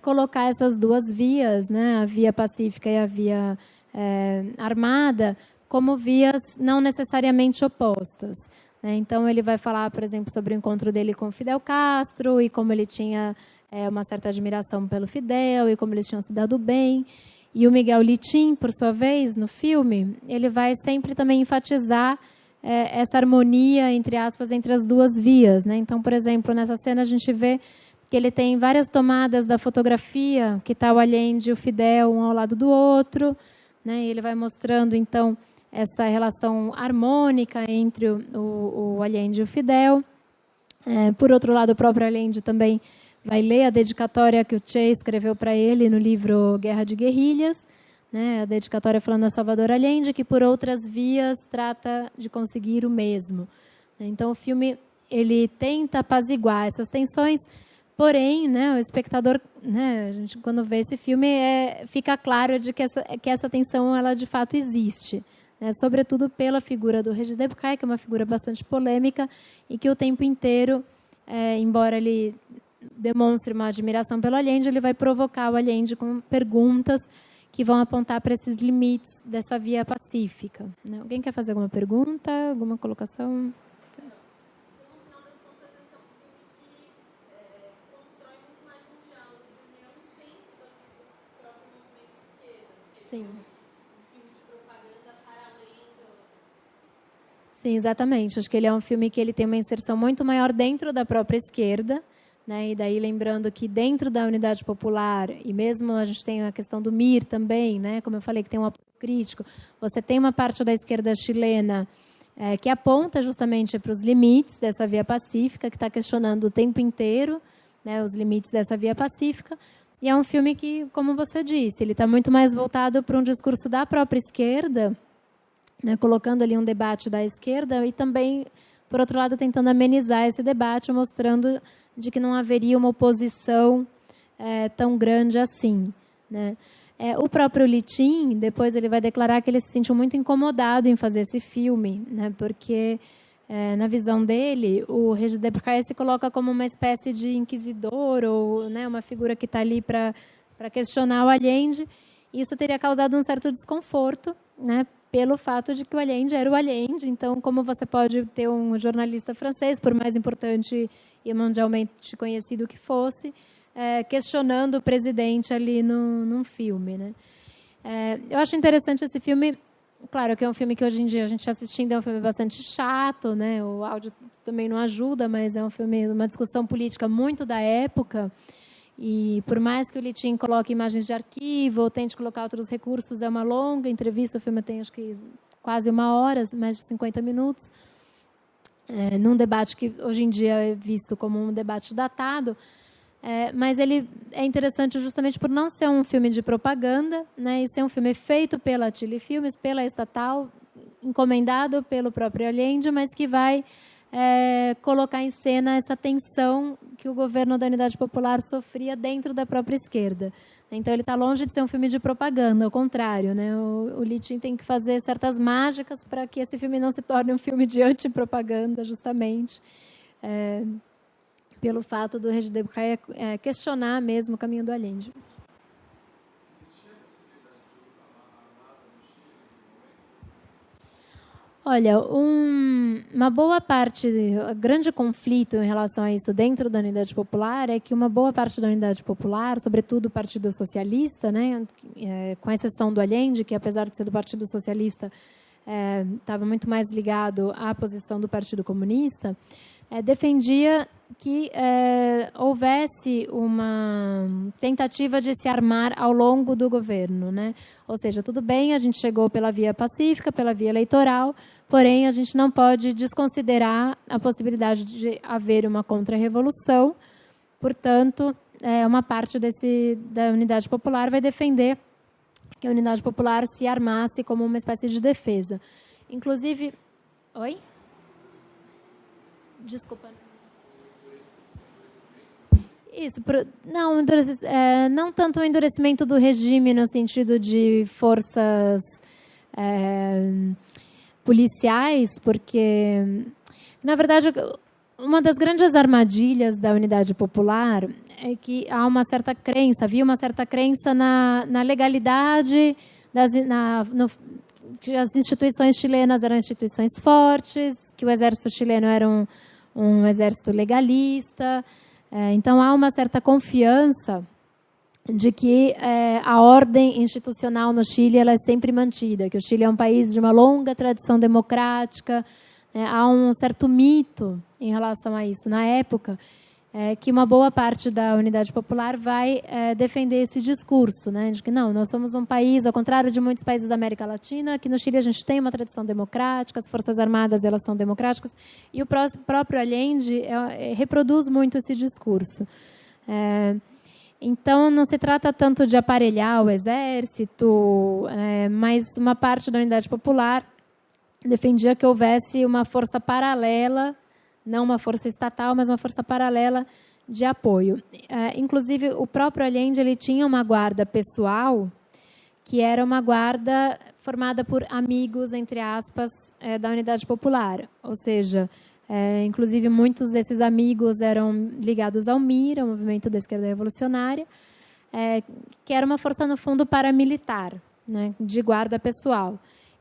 colocar essas duas vias, né? A via pacífica e a via armada, como vias não necessariamente opostas, né? Então, ele vai falar, por exemplo, sobre o encontro dele com Fidel Castro e como ele tinha uma certa admiração pelo Fidel e como eles tinham se dado bem. E o Miguel Litin, por sua vez, no filme, ele vai sempre também enfatizar essa harmonia, entre aspas, entre as duas vias, né? Então, por exemplo, nessa cena a gente vê que ele tem várias tomadas da fotografia, que está o Allende e o Fidel um ao lado do outro, né? E ele vai mostrando, então, essa relação harmônica entre o Allende e o Fidel. Por outro lado, o próprio Allende também vai ler a dedicatória que o Che escreveu para ele no livro Guerra de Guerrilhas, né? A dedicatória falando a Salvador Allende, que por outras vias trata de conseguir o mesmo. Então, o filme ele tenta apaziguar essas tensões, porém, né, o espectador, né, a gente, quando vê esse filme, fica claro de que essa tensão ela de fato existe, né? Sobretudo pela figura do Régis Debray, que é uma figura bastante polêmica e que o tempo inteiro, embora ele demonstre uma admiração pelo Allende, ele vai provocar o Allende com perguntas que vão apontar para esses limites dessa via pacífica, né? Alguém quer fazer alguma pergunta, alguma colocação? Sim. Sim, exatamente. Acho que ele é um filme que ele tem uma inserção muito maior dentro da própria esquerda, né? E daí lembrando que dentro da Unidade Popular, e mesmo a gente tem a questão do MIR também, né? Como eu falei, que tem um apoio crítico, você tem uma parte da esquerda chilena que aponta justamente para os limites dessa via pacífica, que está questionando o tempo inteiro, né, os limites dessa via pacífica. E é um filme que, como você disse, ele está muito mais voltado para um discurso da própria esquerda, né, colocando ali um debate da esquerda e também, por outro lado, tentando amenizar esse debate, mostrando de que não haveria uma oposição tão grande assim, né? O próprio Litin, depois ele vai declarar que ele se sentiu muito incomodado em fazer esse filme, né, porque, na visão dele, o Régis Debray se coloca como uma espécie de inquisidor ou, né, uma figura que está ali para questionar o Allende. Isso teria causado um certo desconforto, né, pelo fato de que o Allende era o Allende. Então, como você pode ter um jornalista francês, por mais importante e mundialmente conhecido que fosse, questionando o presidente ali num filme, né? Eu acho interessante esse filme. Claro que é um filme que hoje em dia a gente assistindo é um filme bastante chato, né? O áudio também não ajuda, mas é um filme, uma discussão política muito da época. E por mais que o Litin coloque imagens de arquivo ou tente colocar outros recursos, é uma longa entrevista. O filme tem, acho que, quase 1 hora, mais de 50 minutos. num debate que hoje em dia é visto como um debate datado, mas ele é interessante justamente por não ser um filme de propaganda, né, e ser um filme feito pela Chile Filmes, pela estatal, encomendado pelo próprio Allende, mas que vai colocar em cena essa tensão que o governo da Unidade Popular sofria dentro da própria esquerda. Então, ele está longe de ser um filme de propaganda, ao contrário, né? O Litin tem que fazer certas mágicas para que esse filme não se torne um filme de antipropaganda, justamente, pelo fato do Regis Debray questionar mesmo o caminho do Allende. Olha, uma boa parte, o grande conflito em relação a isso dentro da Unidade Popular é que uma boa parte da Unidade Popular, sobretudo o Partido Socialista, né, com exceção do Allende, que apesar de ser do Partido Socialista, estava muito mais ligado à posição do Partido Comunista, defendia que houvesse uma tentativa de se armar ao longo do governo, né? Ou seja, tudo bem, a gente chegou pela via pacífica, pela via eleitoral, porém a gente não pode desconsiderar a possibilidade de haver uma contra-revolução. Portanto, uma parte da Unidade Popular vai defender que a Unidade Popular se armasse como uma espécie de defesa. Inclusive... Oi? Desculpa. Isso, não tanto o endurecimento do regime no sentido de forças policiais, porque, na verdade, uma das grandes armadilhas da Unidade Popular é que há uma certa crença, havia uma certa crença na legalidade, que as instituições chilenas eram instituições fortes, que o exército chileno era um exército legalista. Então, há uma certa confiança de que a ordem institucional no Chile ela é sempre mantida, que o Chile é um país de uma longa tradição democrática. Há um certo mito em relação a isso. Na época, que uma boa parte da Unidade Popular vai defender esse discurso, né, de que não, nós somos um país, ao contrário de muitos países da América Latina, que no Chile a gente tem uma tradição democrática, as Forças Armadas elas são democráticas, e o próprio Allende reproduz muito esse discurso. Então, não se trata tanto de aparelhar o exército, mas uma parte da Unidade Popular defendia que houvesse uma força paralela, não uma força estatal, mas uma força paralela de apoio. Inclusive, o próprio Allende ele tinha uma guarda pessoal, que era uma guarda formada por amigos, entre aspas, da Unidade Popular. Ou seja, inclusive, muitos desses amigos eram ligados ao MIR, ao Movimento da Esquerda Revolucionária, que era uma força, no fundo, paramilitar, né, de guarda pessoal.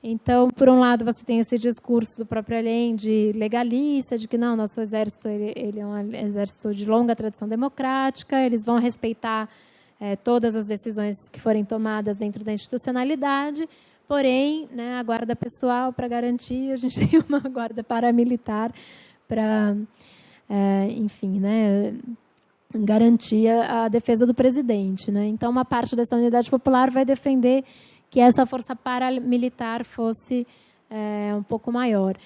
Então, por um lado, você tem esse discurso do próprio Allende legalista, de que não, nosso exército ele é um exército de longa tradição democrática, eles vão respeitar todas as decisões que forem tomadas dentro da institucionalidade, porém, né, a guarda pessoal, para garantir, a gente tem uma guarda paramilitar para, enfim, né, garantir a defesa do presidente, né? Então, uma parte dessa Unidade Popular vai defender que essa força paramilitar fosse um pouco maior.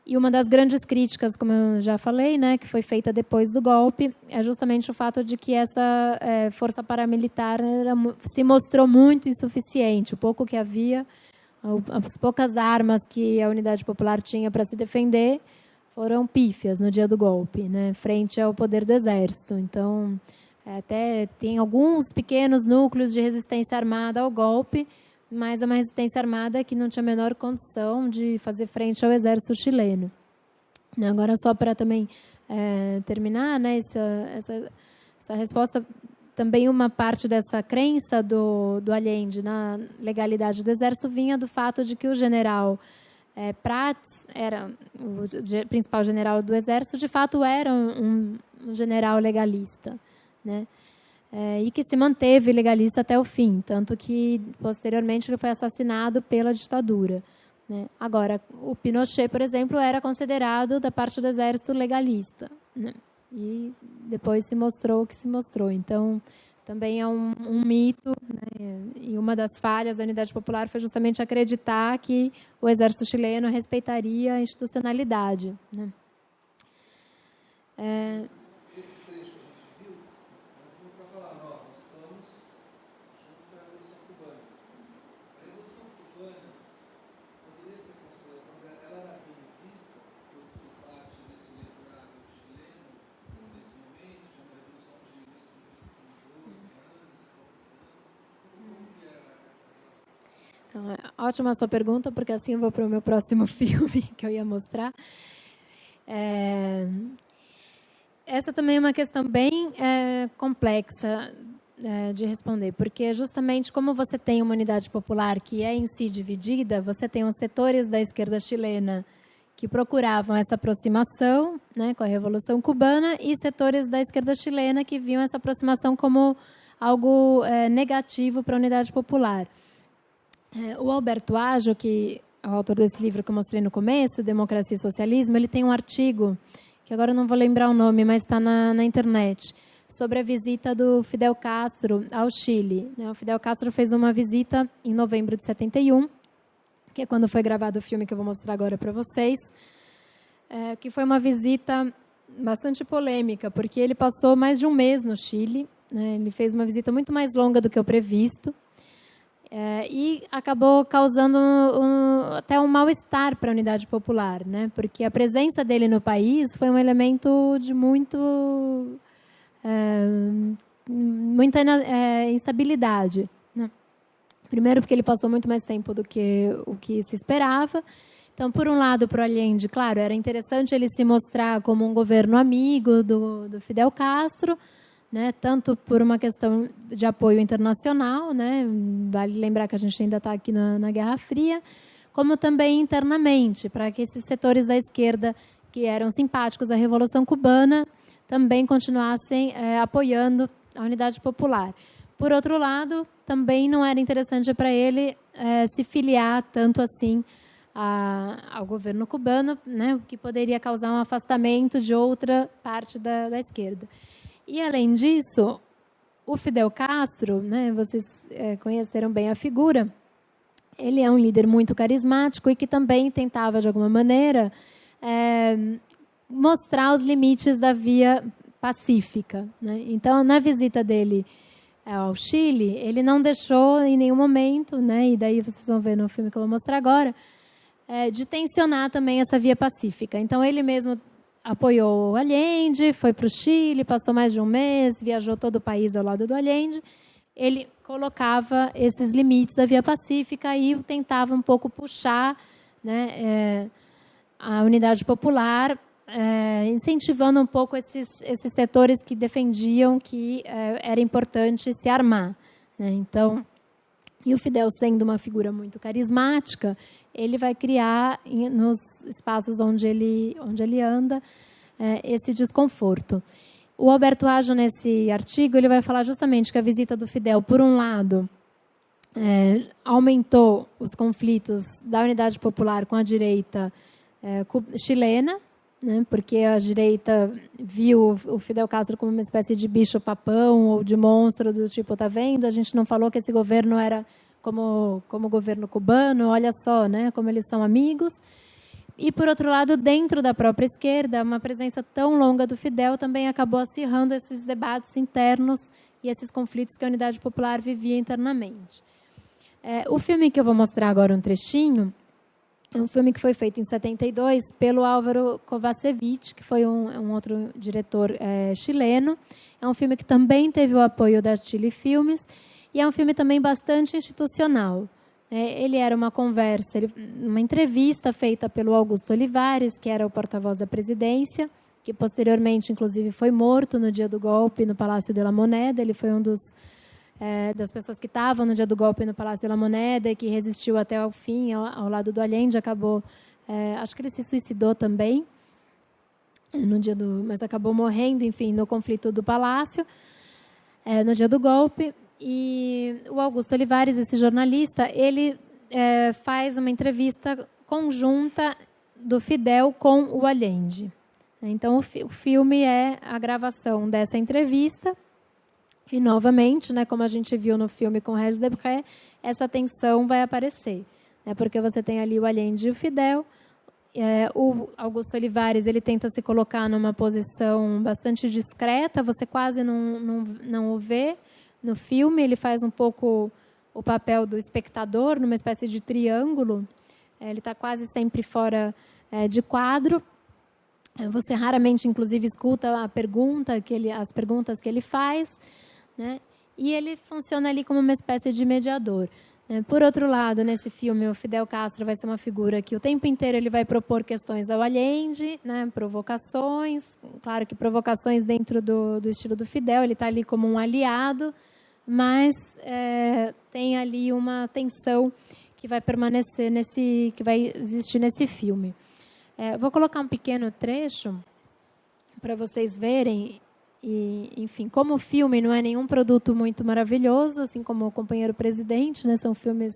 E uma das grandes críticas, como eu já falei, né, que foi feita depois do golpe, é justamente o fato de que essa força paramilitar se mostrou muito insuficiente. O pouco que havia, as poucas armas que a Unidade Popular tinha para se defender foram pífias no dia do golpe, né, frente ao poder do exército. Então, até tem alguns pequenos núcleos de resistência armada ao golpe, mas é uma resistência armada que não tinha a menor condição de fazer frente ao exército chileno. Agora, só para também terminar, né, essa resposta, também uma parte dessa crença do Allende na legalidade do exército vinha do fato de que o general Prats, era o principal general do exército, de fato era um general legalista, né? E que se manteve legalista até o fim, tanto que, posteriormente, ele foi assassinado pela ditadura, né? Agora, o Pinochet, por exemplo, era considerado, da parte do exército, legalista, né? E depois se mostrou o que se mostrou. Então, também é um mito, né? E uma das falhas da Unidade Popular foi justamente acreditar que o exército chileno respeitaria a institucionalidade, né? Esse trecho que a gente viu, nós vimos para falar, nós estamos junto à Revolução Cubana. A Revolução Cubana poderia ser considerada, ela era bem vista por parte desse eleitorado chileno nesse momento, já uma revolução de 12 anos, 14 anos. Como que era essa relação? Então, ótima a sua pergunta, porque assim eu vou para o meu próximo filme que eu ia mostrar. Essa também é uma questão bem complexa de responder, porque justamente como você tem uma unidade popular que é em si dividida, você tem os setores da esquerda chilena que procuravam essa aproximação, né, com a Revolução Cubana, e setores da esquerda chilena que viam essa aproximação como algo negativo para a unidade popular. O Alberto Ajo, que é o autor desse livro que eu mostrei no começo, Democracia e Socialismo, ele tem um artigo, que agora eu não vou lembrar o nome, mas está na internet, sobre a visita do Fidel Castro ao Chile. O Fidel Castro fez uma visita em novembro de 71, que é quando foi gravado o filme que eu vou mostrar agora para vocês, que foi uma visita bastante polêmica, porque ele passou mais de um mês no Chile, né? Ele fez uma visita muito mais longa do que o previsto, e acabou causando até um mal-estar para a unidade popular, né? Porque a presença dele no país foi um elemento de muita instabilidade, né? Primeiro porque ele passou muito mais tempo do que o que se esperava. Então, por um lado, para o Allende, claro, era interessante ele se mostrar como um governo amigo do Fidel Castro, né, tanto por uma questão de apoio internacional, né, vale lembrar que a gente ainda está aqui na Guerra Fria, como também internamente, para que esses setores da esquerda que eram simpáticos à Revolução Cubana também continuassem apoiando a unidade popular. Por outro lado, também não era interessante para ele se filiar tanto assim ao governo cubano, né, o que poderia causar um afastamento de outra parte da esquerda. E, além disso, o Fidel Castro, né, vocês conheceram bem a figura, ele é um líder muito carismático e que também tentava, de alguma maneira, mostrar os limites da via pacífica, né? Então, na visita dele ao Chile, ele não deixou em nenhum momento, né, e daí vocês vão ver no filme que eu vou mostrar agora, de tensionar também essa via pacífica. Então, ele mesmo apoiou o Allende, foi para o Chile, passou mais de um mês, viajou todo o país ao lado do Allende. Ele colocava esses limites da via pacífica e tentava um pouco puxar, né, a unidade popular, incentivando um pouco esses setores que defendiam que era importante se armar, né? Então, e o Fidel, sendo uma figura muito carismática, ele vai criar, nos espaços onde ele anda, esse desconforto. O Alberto Ajo, nesse artigo, ele vai falar justamente que a visita do Fidel, por um lado, aumentou os conflitos da unidade popular com a direita chilena, né, porque a direita viu o Fidel Castro como uma espécie de bicho-papão ou de monstro do tipo, tá vendo? A gente não falou que esse governo era como o governo cubano, olha só, né, como eles são amigos. E, por outro lado, dentro da própria esquerda, uma presença tão longa do Fidel também acabou acirrando esses debates internos e esses conflitos que a unidade popular vivia internamente. O filme que eu vou mostrar agora um trechinho é um filme que foi feito em 72 pelo Álvaro Kovacevic, que foi um outro diretor chileno. É um filme que também teve o apoio da Chile Filmes e é um filme também bastante institucional. Ele era uma conversa, uma entrevista feita pelo Augusto Olivares, que era o porta-voz da presidência, que posteriormente, inclusive, foi morto no dia do golpe no Palácio de la Moneda. Ele foi um das pessoas que estavam no dia do golpe no Palácio de la Moneda e que resistiu até ao fim, ao lado do Allende. Acabou, acho que ele se suicidou também, mas acabou morrendo, enfim, no conflito do Palácio, no dia do golpe. E o Augusto Olivares, esse jornalista, ele faz uma entrevista conjunta do Fidel com o Allende. Então, o filme é a gravação dessa entrevista. E, novamente, né, como a gente viu no filme com Regis Debray, essa tensão vai aparecer, né, porque você tem ali o Allende e o Fidel, O Augusto Olivares, ele tenta se colocar numa posição bastante discreta, você quase não o vê no filme, ele faz um pouco o papel do espectador, numa espécie de triângulo, ele está quase sempre fora de quadro. Você raramente, inclusive, escuta as perguntas que ele faz, né? E ele funciona ali como uma espécie de mediador. Por outro lado, nesse filme, o Fidel Castro vai ser uma figura que o tempo inteiro ele vai propor questões ao Allende, né? Provocações, claro que provocações dentro do estilo do Fidel, ele está ali como um aliado, mas tem ali uma tensão que vai permanecer que vai existir nesse filme. Vou colocar um pequeno trecho para vocês verem. E, enfim, como o filme não é nenhum produto muito maravilhoso, assim como o Companheiro Presidente, né? São filmes,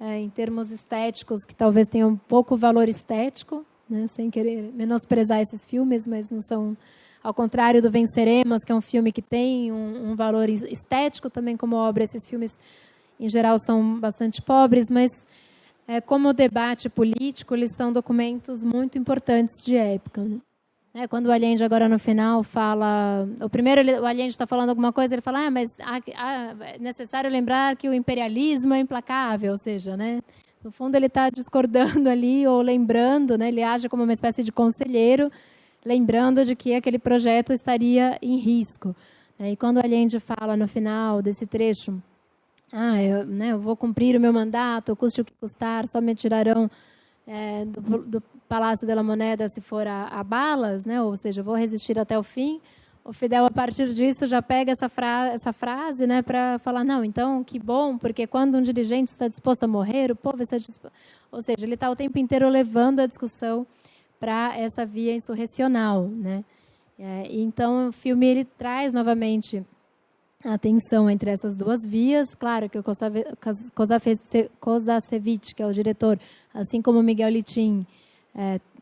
em termos estéticos, que talvez tenham pouco valor estético, né? Sem querer menosprezar esses filmes, mas não são, ao contrário do Venceremos, que é um filme que tem um valor estético também como obra. Esses filmes, em geral, são bastante pobres, mas, como debate político, eles são documentos muito importantes de época, né? Quando o Allende, agora no final, fala... O Allende está falando alguma coisa, ele fala, mas é necessário lembrar que o imperialismo é implacável, ou seja, né, no fundo ele está discordando ali, ou lembrando, né, ele age como uma espécie de conselheiro, lembrando de que aquele projeto estaria em risco. E quando o Allende fala no final desse trecho, eu vou cumprir o meu mandato, custe o que custar, só me tirarão do Palácio de la Moneda se for a balas, né? Ou seja, vou resistir até o fim. O Fidel, a partir disso, já pega essa frase, né, para falar, não, então, que bom, porque quando um dirigente está disposto a morrer, o povo está disposto... Ou seja, ele está o tempo inteiro levando a discussão para essa via insurrecional, né? Então, o filme ele traz novamente a tensão entre essas duas vias. Claro que o Kozacevic, que é o diretor, assim como o Miguel Litin,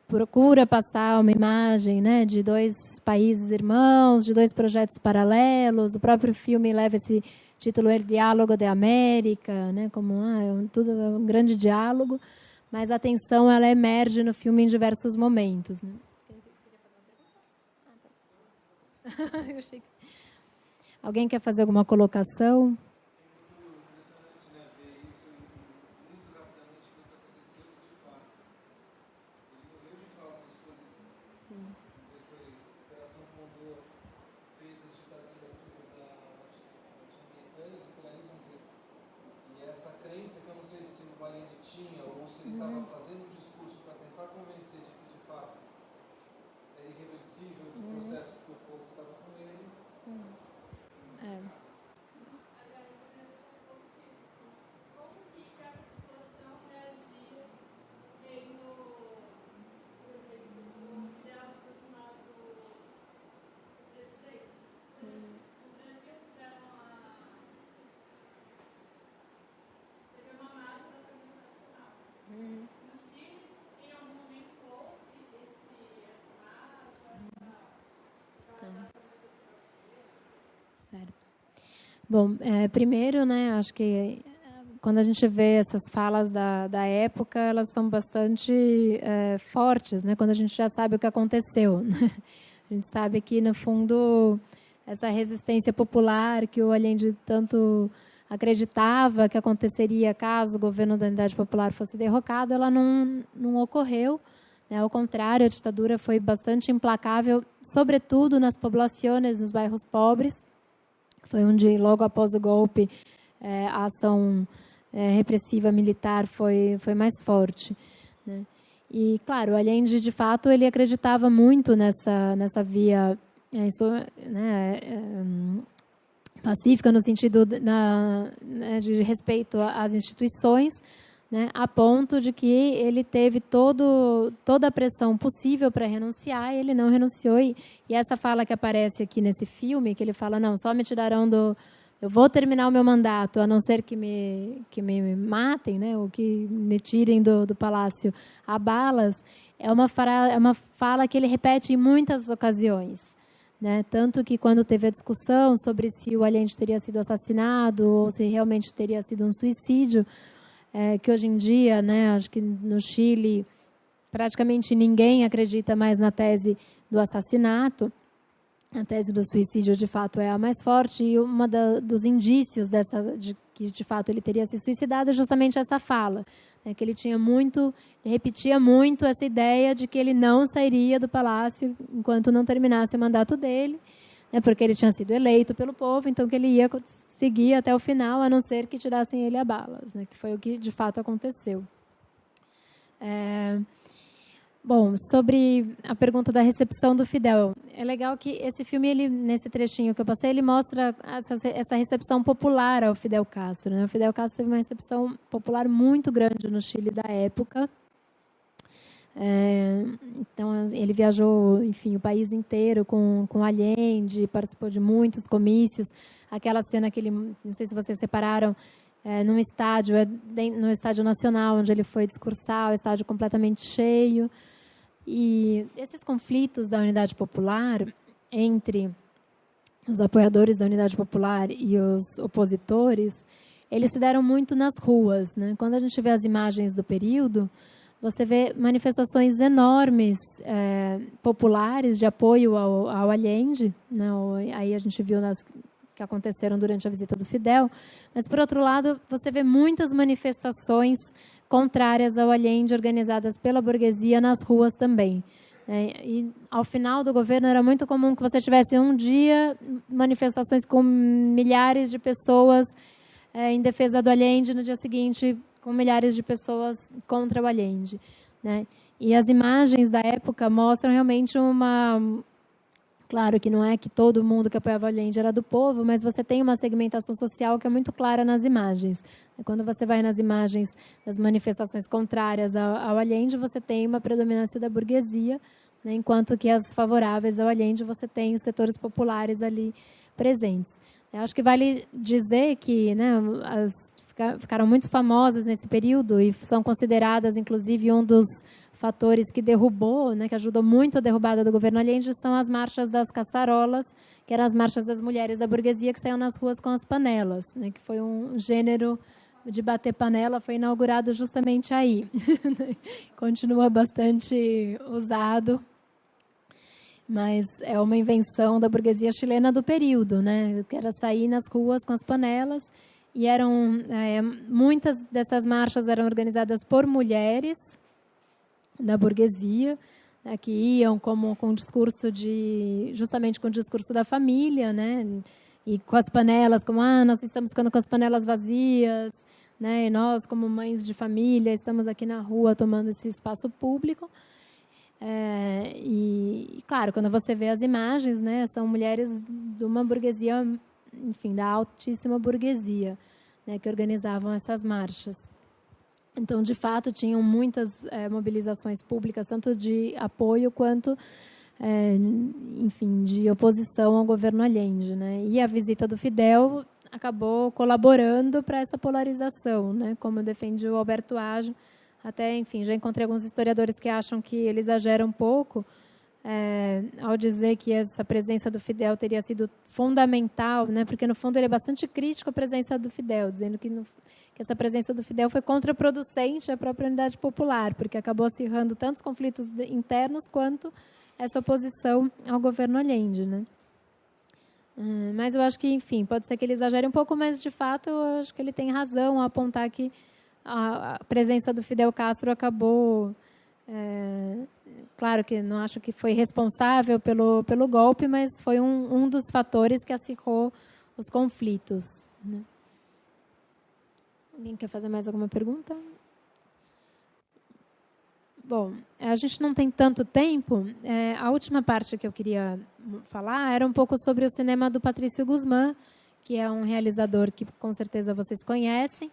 procura passar uma imagem, né, de dois países irmãos, de dois projetos paralelos. O próprio filme leva esse título El Diálogo de América, né, como tudo é um grande diálogo, mas a tensão ela emerge no filme em diversos momentos, né? Eu achei que... Alguém quer fazer alguma colocação? Certo. Bom, primeiro, né, acho que quando a gente vê essas falas da época, elas são bastante fortes, né, quando a gente já sabe o que aconteceu, né? A gente sabe que, no fundo, essa resistência popular que o Allende tanto acreditava que aconteceria caso o governo da Unidade Popular fosse derrocado, ela não ocorreu, né? Ao contrário, a ditadura foi bastante implacável, sobretudo nas poblações, nos bairros pobres. Foi onde, logo após o golpe, a ação repressiva militar foi mais forte, né? E, claro, o Allende, de fato, ele acreditava muito nessa via pacífica, no sentido de respeito às instituições, né, a ponto de que ele teve toda a pressão possível para renunciar, e ele não renunciou. E essa fala que aparece aqui nesse filme, que ele fala, não, só me tirarão eu vou terminar o meu mandato, a não ser que me matem, né, ou que me tirem do palácio a balas, é uma fala que ele repete em muitas ocasiões, né? Tanto que, quando teve a discussão sobre se o Allende teria sido assassinado ou se realmente teria sido um suicídio, que hoje em dia, né, acho que no Chile praticamente ninguém acredita mais na tese do assassinato. A tese do suicídio, de fato, é a mais forte. E dos indícios de que, de fato, ele teria se suicidado é justamente essa fala. Né, que ele repetia muito essa ideia de que ele não sairia do palácio enquanto não terminasse o mandato dele, né, porque ele tinha sido eleito pelo povo, então que ele ia seguir até o final, a não ser que tirassem ele a balas, né, que foi o que, de fato, aconteceu. Bom, sobre a pergunta da recepção do Fidel. É legal que esse filme, nesse trechinho que eu passei, ele mostra essa recepção popular ao Fidel Castro. Né? O Fidel Castro teve uma recepção popular muito grande no Chile da época. Então, ele viajou, enfim, o país inteiro com Allende, participou de muitos comícios. Aquela cena que ele, não sei se vocês separaram, num estádio, no Estádio Nacional, onde ele foi discursar, o estádio completamente cheio. E esses conflitos da Unidade Popular, entre os apoiadores da Unidade Popular e os opositores, eles se deram muito nas ruas. Né? Quando a gente vê as imagens do período, você vê manifestações enormes, populares, de apoio ao Allende. Né? Aí a gente viu que aconteceram durante a visita do Fidel. Mas, por outro lado, você vê muitas manifestações contrárias ao Allende, organizadas pela burguesia nas ruas também. E, ao final do governo, era muito comum que você tivesse um dia manifestações com milhares de pessoas em defesa do Allende, no dia seguinte, com milhares de pessoas contra o Allende. Né? E as imagens da época mostram realmente Claro que não é que todo mundo que apoiava o Allende era do povo, mas você tem uma segmentação social que é muito clara nas imagens. Quando você vai nas imagens das manifestações contrárias ao Allende, você tem uma predominância da burguesia, né, enquanto que as favoráveis ao Allende, você tem os setores populares ali presentes. Eu acho que vale dizer que, né, ficaram muito famosas nesse período e são consideradas, inclusive, um dos fatores que derrubou, né, que ajudou muito a derrubada do governo Allende, são as marchas das caçarolas, que eram as marchas das mulheres da burguesia que saíam nas ruas com as panelas, né, que foi um gênero de bater panela, foi inaugurado justamente aí. Continua bastante usado, mas é uma invenção da burguesia chilena do período, né, que era sair nas ruas com as panelas, e muitas dessas marchas eram organizadas por mulheres da burguesia, né, que iam com discurso justamente com o discurso da família, né, e com as panelas, como nós estamos ficando com as panelas vazias, né, e nós, como mães de família, estamos aqui na rua tomando esse espaço público. E claro, quando você vê as imagens, né, são mulheres de uma burguesia, enfim, da altíssima burguesia, né, que organizavam essas marchas. Então, de fato, tinham muitas mobilizações públicas, tanto de apoio quanto, enfim, de oposição ao governo Allende. Né? E a visita do Fidel acabou colaborando para essa polarização, né? Como defende o Alberto Agio. Até, enfim, já encontrei alguns historiadores que acham que ele exagera um pouco ao dizer que essa presença do Fidel teria sido fundamental, né? Porque, no fundo, ele é bastante crítico à presença do Fidel, dizendo que essa presença do Fidel foi contraproducente à própria Unidade Popular, porque acabou acirrando tantos conflitos internos quanto essa oposição ao governo Allende. Né? Mas eu acho que, enfim, pode ser que ele exagere um pouco, mas, de fato, eu acho que ele tem razão ao apontar que a presença do Fidel Castro acabou... claro que não acho que foi responsável pelo golpe, mas foi um dos fatores que acirrou os conflitos. Né? Alguém quer fazer mais alguma pergunta? Bom, a gente não tem tanto tempo. A última parte que eu queria falar era um pouco sobre o cinema do Patrício Guzmán, que é um realizador que, com certeza, vocês conhecem.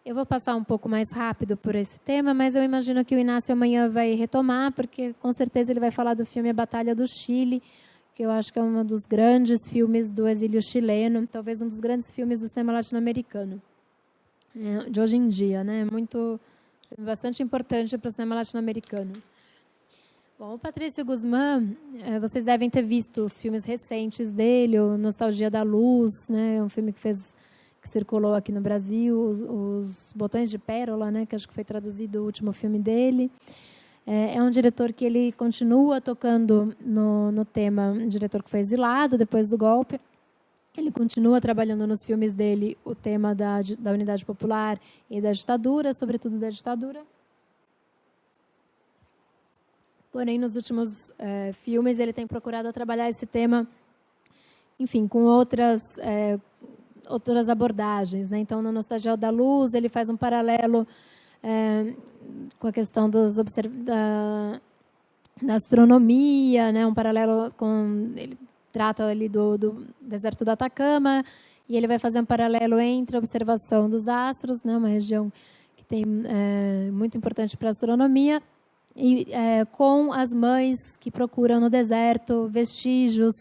Eu vou passar um pouco mais rápido por esse tema, mas eu imagino que o Inácio amanhã vai retomar, porque, com certeza, ele vai falar do filme A Batalha do Chile, que eu acho que é um dos grandes filmes do exílio chileno, talvez um dos grandes filmes do cinema latino-americano. De hoje em dia, né? Bastante importante para o cinema latino-americano. Bom, o Patrício Guzmán, vocês devem ter visto os filmes recentes dele, o Nostalgia da Luz, né? Um filme que circulou aqui no Brasil, os Botões de Pérola, né? Que acho que foi traduzido o último filme dele. É um diretor que ele continua tocando no tema, um diretor que foi exilado depois do golpe. Ele continua trabalhando nos filmes dele o tema da unidade popular e da ditadura, sobretudo da ditadura. Porém, nos últimos filmes, ele tem procurado trabalhar esse tema, enfim, com outras abordagens, né? Então, no Nostalgia da Luz, ele faz um paralelo com a questão da astronomia, né? Um paralelo com... Ele trata ali do deserto do Atacama, e ele vai fazer um paralelo entre a observação dos astros, né? Uma região que tem muito importante para a astronomia, e com as mães que procuram no deserto vestígios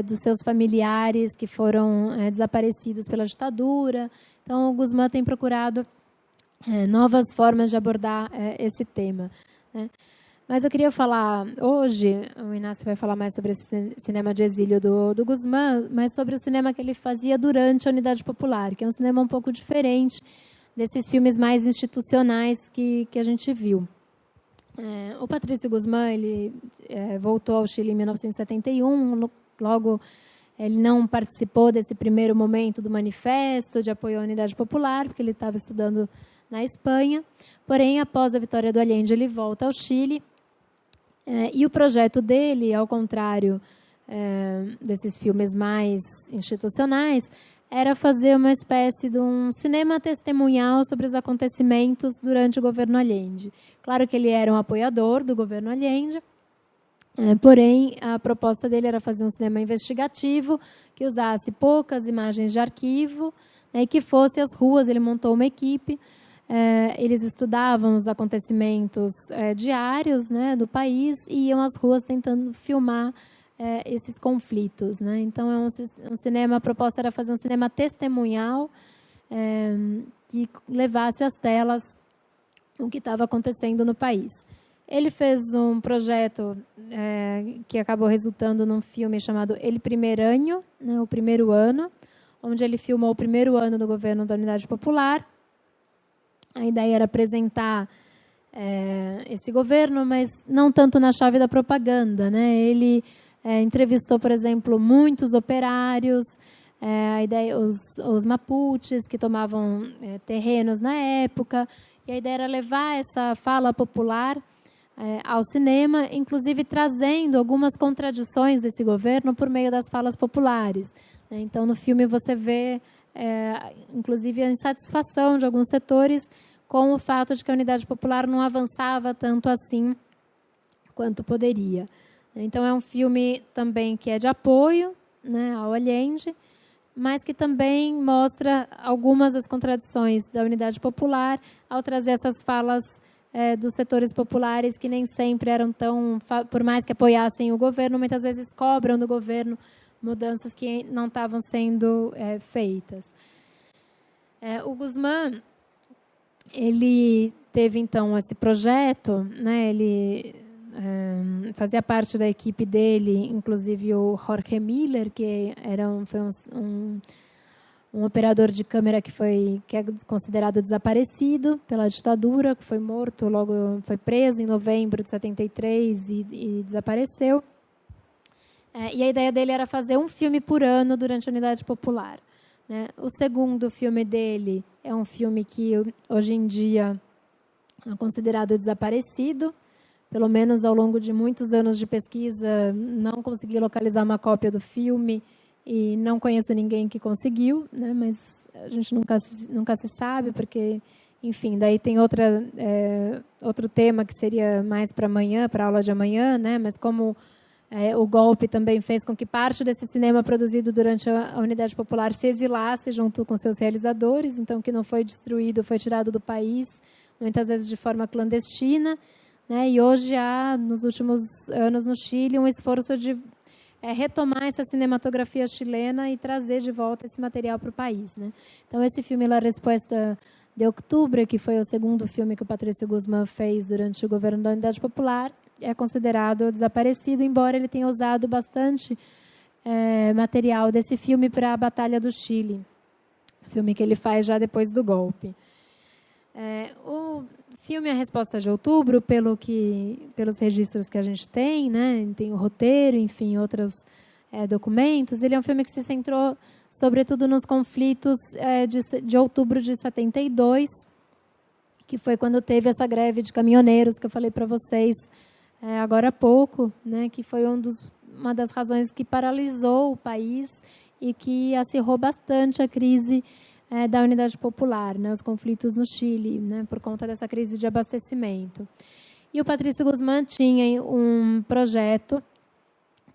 dos seus familiares que foram desaparecidos pela ditadura. Então, o Guzmán tem procurado novas formas de abordar esse tema, né? Mas eu queria falar hoje, o Inácio vai falar mais sobre esse cinema de exílio do Guzmán, mas sobre o cinema que ele fazia durante a Unidade Popular, que é um cinema um pouco diferente desses filmes mais institucionais que a gente viu. O Patrício Guzmán, ele voltou ao Chile em 1971, logo ele não participou desse primeiro momento do manifesto de apoio à Unidade Popular, porque ele estava estudando na Espanha. Porém, após a vitória do Allende, ele volta ao Chile. E o projeto dele, ao contrário desses filmes mais institucionais, era fazer uma espécie de um cinema testemunhal sobre os acontecimentos durante o governo Allende. Claro que ele era um apoiador do governo Allende, porém, a proposta dele era fazer um cinema investigativo que usasse poucas imagens de arquivo, né, e que fosse às ruas. Ele montou uma equipe. Eles estudavam os acontecimentos diários, né, do país, e iam às ruas tentando filmar esses conflitos, né? Então, um cinema, a proposta era fazer um cinema testemunhal que levasse às telas o que estava acontecendo no país. Ele fez um projeto que acabou resultando num filme chamado El Primer Año, né, o primeiro ano, onde ele filmou o primeiro ano do governo da Unidade Popular. A ideia era apresentar esse governo, mas não tanto na chave da propaganda, né? Ele entrevistou, por exemplo, muitos operários, os mapuches que tomavam terrenos na época, e a ideia era levar essa fala popular ao cinema, inclusive trazendo algumas contradições desse governo por meio das falas populares, né? Então, no filme você vê inclusive a insatisfação de alguns setores com o fato de que a Unidade Popular não avançava tanto assim quanto poderia. Então, é um filme também que é de apoio, né, ao Allende, mas que também mostra algumas das contradições da Unidade Popular ao trazer essas falas dos setores populares que nem sempre eram tão... Por mais que apoiassem o governo, muitas vezes cobram do governo mudanças que não estavam sendo feitas. O Guzmán, ele teve, então, esse projeto, né? Ele fazia parte da equipe dele, inclusive o Jorge Miller, que foi um operador de câmera que é considerado desaparecido pela ditadura, que foi morto, logo foi preso em novembro de 73 e desapareceu. E a ideia dele era fazer um filme por ano durante a Unidade Popular, né? O segundo filme dele é um filme que, hoje em dia, é considerado desaparecido. Pelo menos ao longo de muitos anos de pesquisa, não consegui localizar uma cópia do filme e não conheço ninguém que conseguiu, né? Mas a gente nunca se sabe, porque, enfim, daí tem outro tema que seria mais para amanhã, para a aula de amanhã, né? Mas como o golpe também fez com que parte desse cinema produzido durante a Unidade Popular se exilasse junto com seus realizadores, então que não foi destruído, foi tirado do país, muitas vezes de forma clandestina, né? E hoje há, nos últimos anos no Chile, um esforço de retomar essa cinematografia chilena e trazer de volta esse material para o país, né? Então, esse filme La Respuesta de Outubro, que foi o segundo filme que o Patrício Guzmán fez durante o governo da Unidade Popular, é considerado desaparecido, embora ele tenha usado bastante material desse filme para a Batalha do Chile, filme que ele faz já depois do golpe. O filme A Resposta de Outubro, pelos registros que a gente tem, né? Tem o roteiro, enfim, outros documentos. Ele é um filme que se centrou, sobretudo, nos conflitos de outubro de 72, que foi quando teve essa greve de caminhoneiros que eu falei para vocês agora há pouco, né? Que foi uma das razões que paralisou o país e que acirrou bastante a crise da Unidade Popular, né, os conflitos no Chile, né, por conta dessa crise de abastecimento. E o Patrício Guzmán tinha um projeto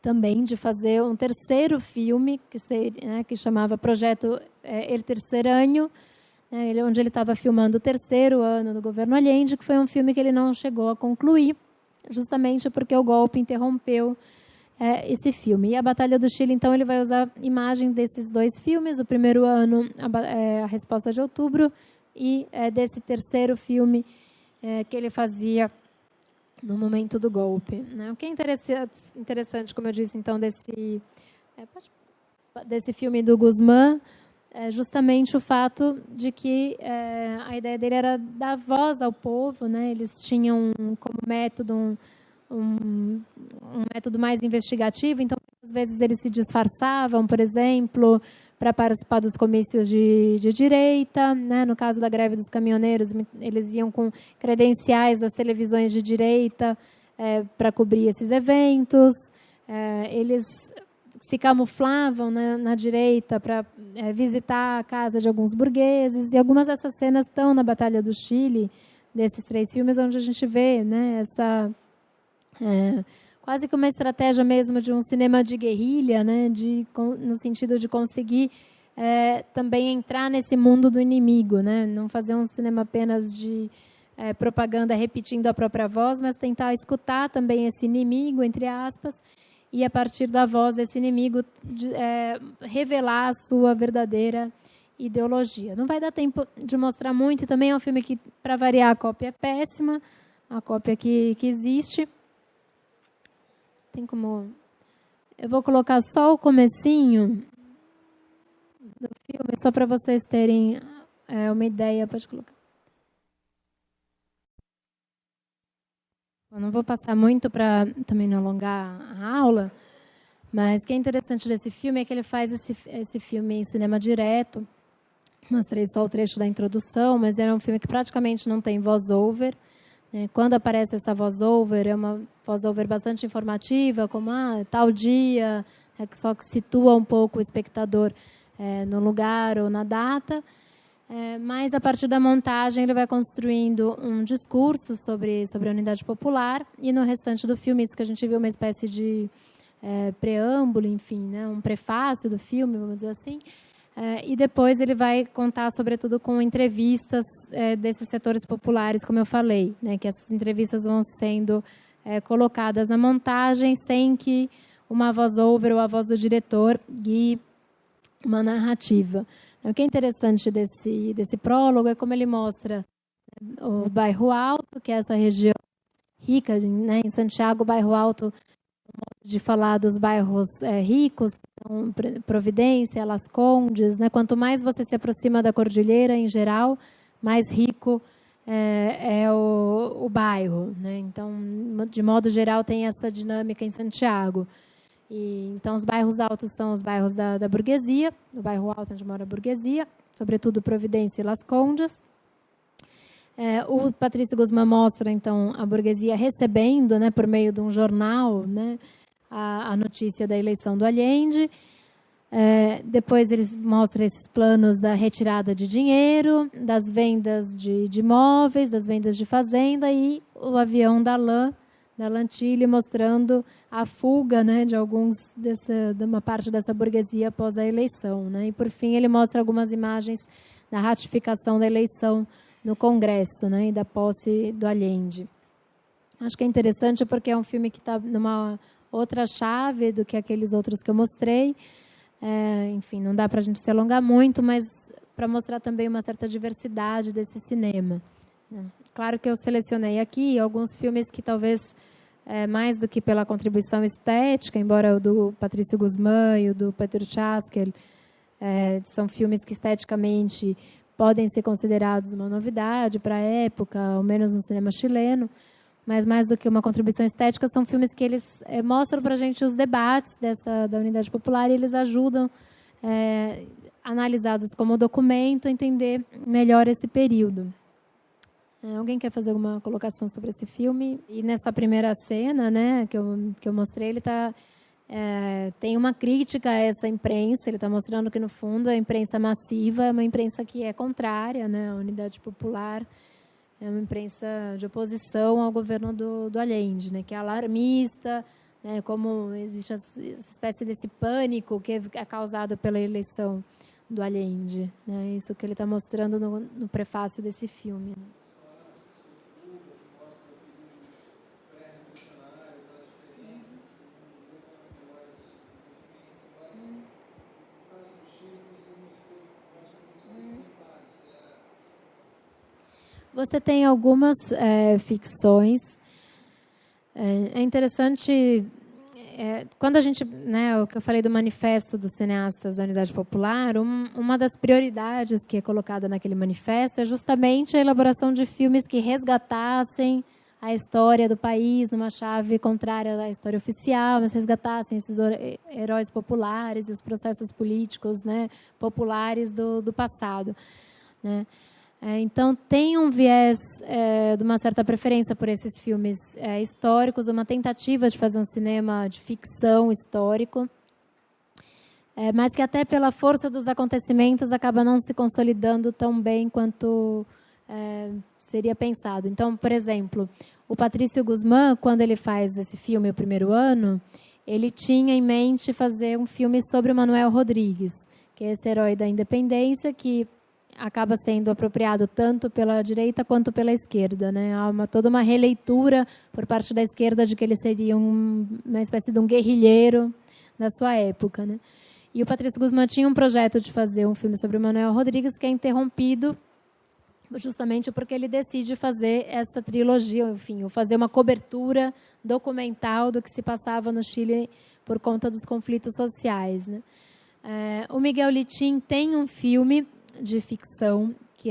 também de fazer um terceiro filme, que chamava Projeto El Terceiro, né, onde ele estava filmando o terceiro ano do governo Allende, que foi um filme que ele não chegou a concluir, justamente porque o golpe interrompeu esse filme. E a Batalha do Chile, então, ele vai usar imagem desses dois filmes, o primeiro ano, a Resposta de Outubro, e desse terceiro filme que ele fazia no momento do golpe. Né? O que é interessante, como eu disse, então, desse filme do Guzmán, é justamente o fato de que a ideia dele era dar voz ao povo, né? Eles tinham como método um método mais investigativo, então, às vezes, eles se disfarçavam, por exemplo, para participar dos comícios de direita, né? No caso da greve dos caminhoneiros, eles iam com credenciais das televisões de direita para cobrir esses eventos, eles se camuflavam na direita para visitar a casa de alguns burgueses, e algumas dessas cenas estão na Batalha do Chile, desses 3 filmes, onde a gente vê, né, essa... quase que uma estratégia mesmo de um cinema de guerrilha, né, no sentido de conseguir também entrar nesse mundo do inimigo, né, não fazer um cinema apenas de propaganda repetindo a própria voz, mas tentar escutar também esse inimigo, entre aspas, e a partir da voz desse inimigo revelar a sua verdadeira ideologia. Não vai dar tempo de mostrar muito, também é um filme que, para variar, a cópia é péssima, a cópia que existe. Tem como... Eu vou colocar só o comecinho do filme, só para vocês terem uma ideia. Pode colocar. Eu não vou passar muito para também não alongar a aula, mas o que é interessante desse filme é que ele faz esse filme em cinema direto. Mostrei só o trecho da introdução, mas é um filme que praticamente não tem voice-over. Quando aparece essa voice-over, é uma voice-over bastante informativa, como tal dia, que só que situa um pouco o espectador no lugar ou na data. Mas, a partir da montagem, ele vai construindo um discurso sobre a Unidade Popular, e no restante do filme, isso que a gente viu, uma espécie de preâmbulo, enfim, né, um prefácio do filme, vamos dizer assim. E depois ele vai contar, sobretudo, com entrevistas desses setores populares, como eu falei, né, que essas entrevistas vão sendo colocadas na montagem sem que uma voz-over ou a voz do diretor guie uma narrativa. O que é interessante desse prólogo é como ele mostra o Bairro Alto, que é essa região rica, né, em Santiago, o Bairro Alto, de falar dos bairros ricos, então, Providência, Las Condes, né? Quanto mais você se aproxima da cordilheira, em geral, mais rico é o bairro, né? Então, de modo geral, tem essa dinâmica em Santiago. Então, os bairros altos são os bairros da burguesia, o bairro alto onde mora a burguesia, sobretudo Providência e Las Condes. O Patrício Guzmán mostra, então, a burguesia recebendo, né, por meio de um jornal, né, a notícia da eleição do Allende. Depois ele mostra esses planos da retirada de dinheiro, das vendas de imóveis, das vendas de fazenda, e o avião da Lantille, mostrando a fuga, né, de uma parte dessa burguesia após a eleição, né? E, por fim, ele mostra algumas imagens da ratificação da eleição no Congresso, né, e da posse do Allende. Acho que é interessante porque é um filme que está numa outra chave do que aqueles outros que eu mostrei. Enfim, não dá para a gente se alongar muito, mas para mostrar também uma certa diversidade desse cinema. Claro que eu selecionei aqui alguns filmes que talvez, mais do que pela contribuição estética, embora o do Patrício Guzmán e o do Peter Chaskel são filmes que esteticamente podem ser considerados uma novidade para a época, ao menos no cinema chileno, mas mais do que uma contribuição estética, são filmes que eles mostram para a gente os debates da Unidade Popular e eles ajudam, analisados como documento, a entender melhor esse período. Alguém quer fazer alguma colocação sobre esse filme? E nessa primeira cena, né, que eu mostrei, ele tem uma crítica a essa imprensa. Ele está mostrando que, no fundo, a imprensa massiva é uma imprensa que é contrária, né, à Unidade Popular, é uma imprensa de oposição ao governo do Allende, né, que é alarmista, né, como existe essa espécie desse pânico que é causado pela eleição do Allende. Né, isso que ele está mostrando no prefácio desse filme. Você tem algumas ficções. É interessante, quando a gente, né, o que eu falei do manifesto dos cineastas da Unidade Popular, uma das prioridades que é colocada naquele manifesto é justamente a elaboração de filmes que resgatassem a história do país numa chave contrária à história oficial, mas resgatassem esses heróis populares e os processos políticos, né, populares do passado, né? Então, tem um viés de uma certa preferência por esses filmes históricos, uma tentativa de fazer um cinema de ficção histórico, mas que até pela força dos acontecimentos acaba não se consolidando tão bem quanto seria pensado. Então, por exemplo, o Patrício Guzmán, quando ele faz esse filme, O Primeiro Ano, ele tinha em mente fazer um filme sobre o Manuel Rodrigues, que é esse herói da independência que acaba sendo apropriado tanto pela direita quanto pela esquerda, né? Há toda uma releitura por parte da esquerda de que ele seria uma espécie de um guerrilheiro da sua época, né? E o Patrício Guzmán tinha um projeto de fazer um filme sobre o Manuel Rodrigues que é interrompido justamente porque ele decide fazer essa trilogia, enfim, ou fazer uma cobertura documental do que se passava no Chile por conta dos conflitos sociais, né? O Miguel Litin tem um filme de ficção que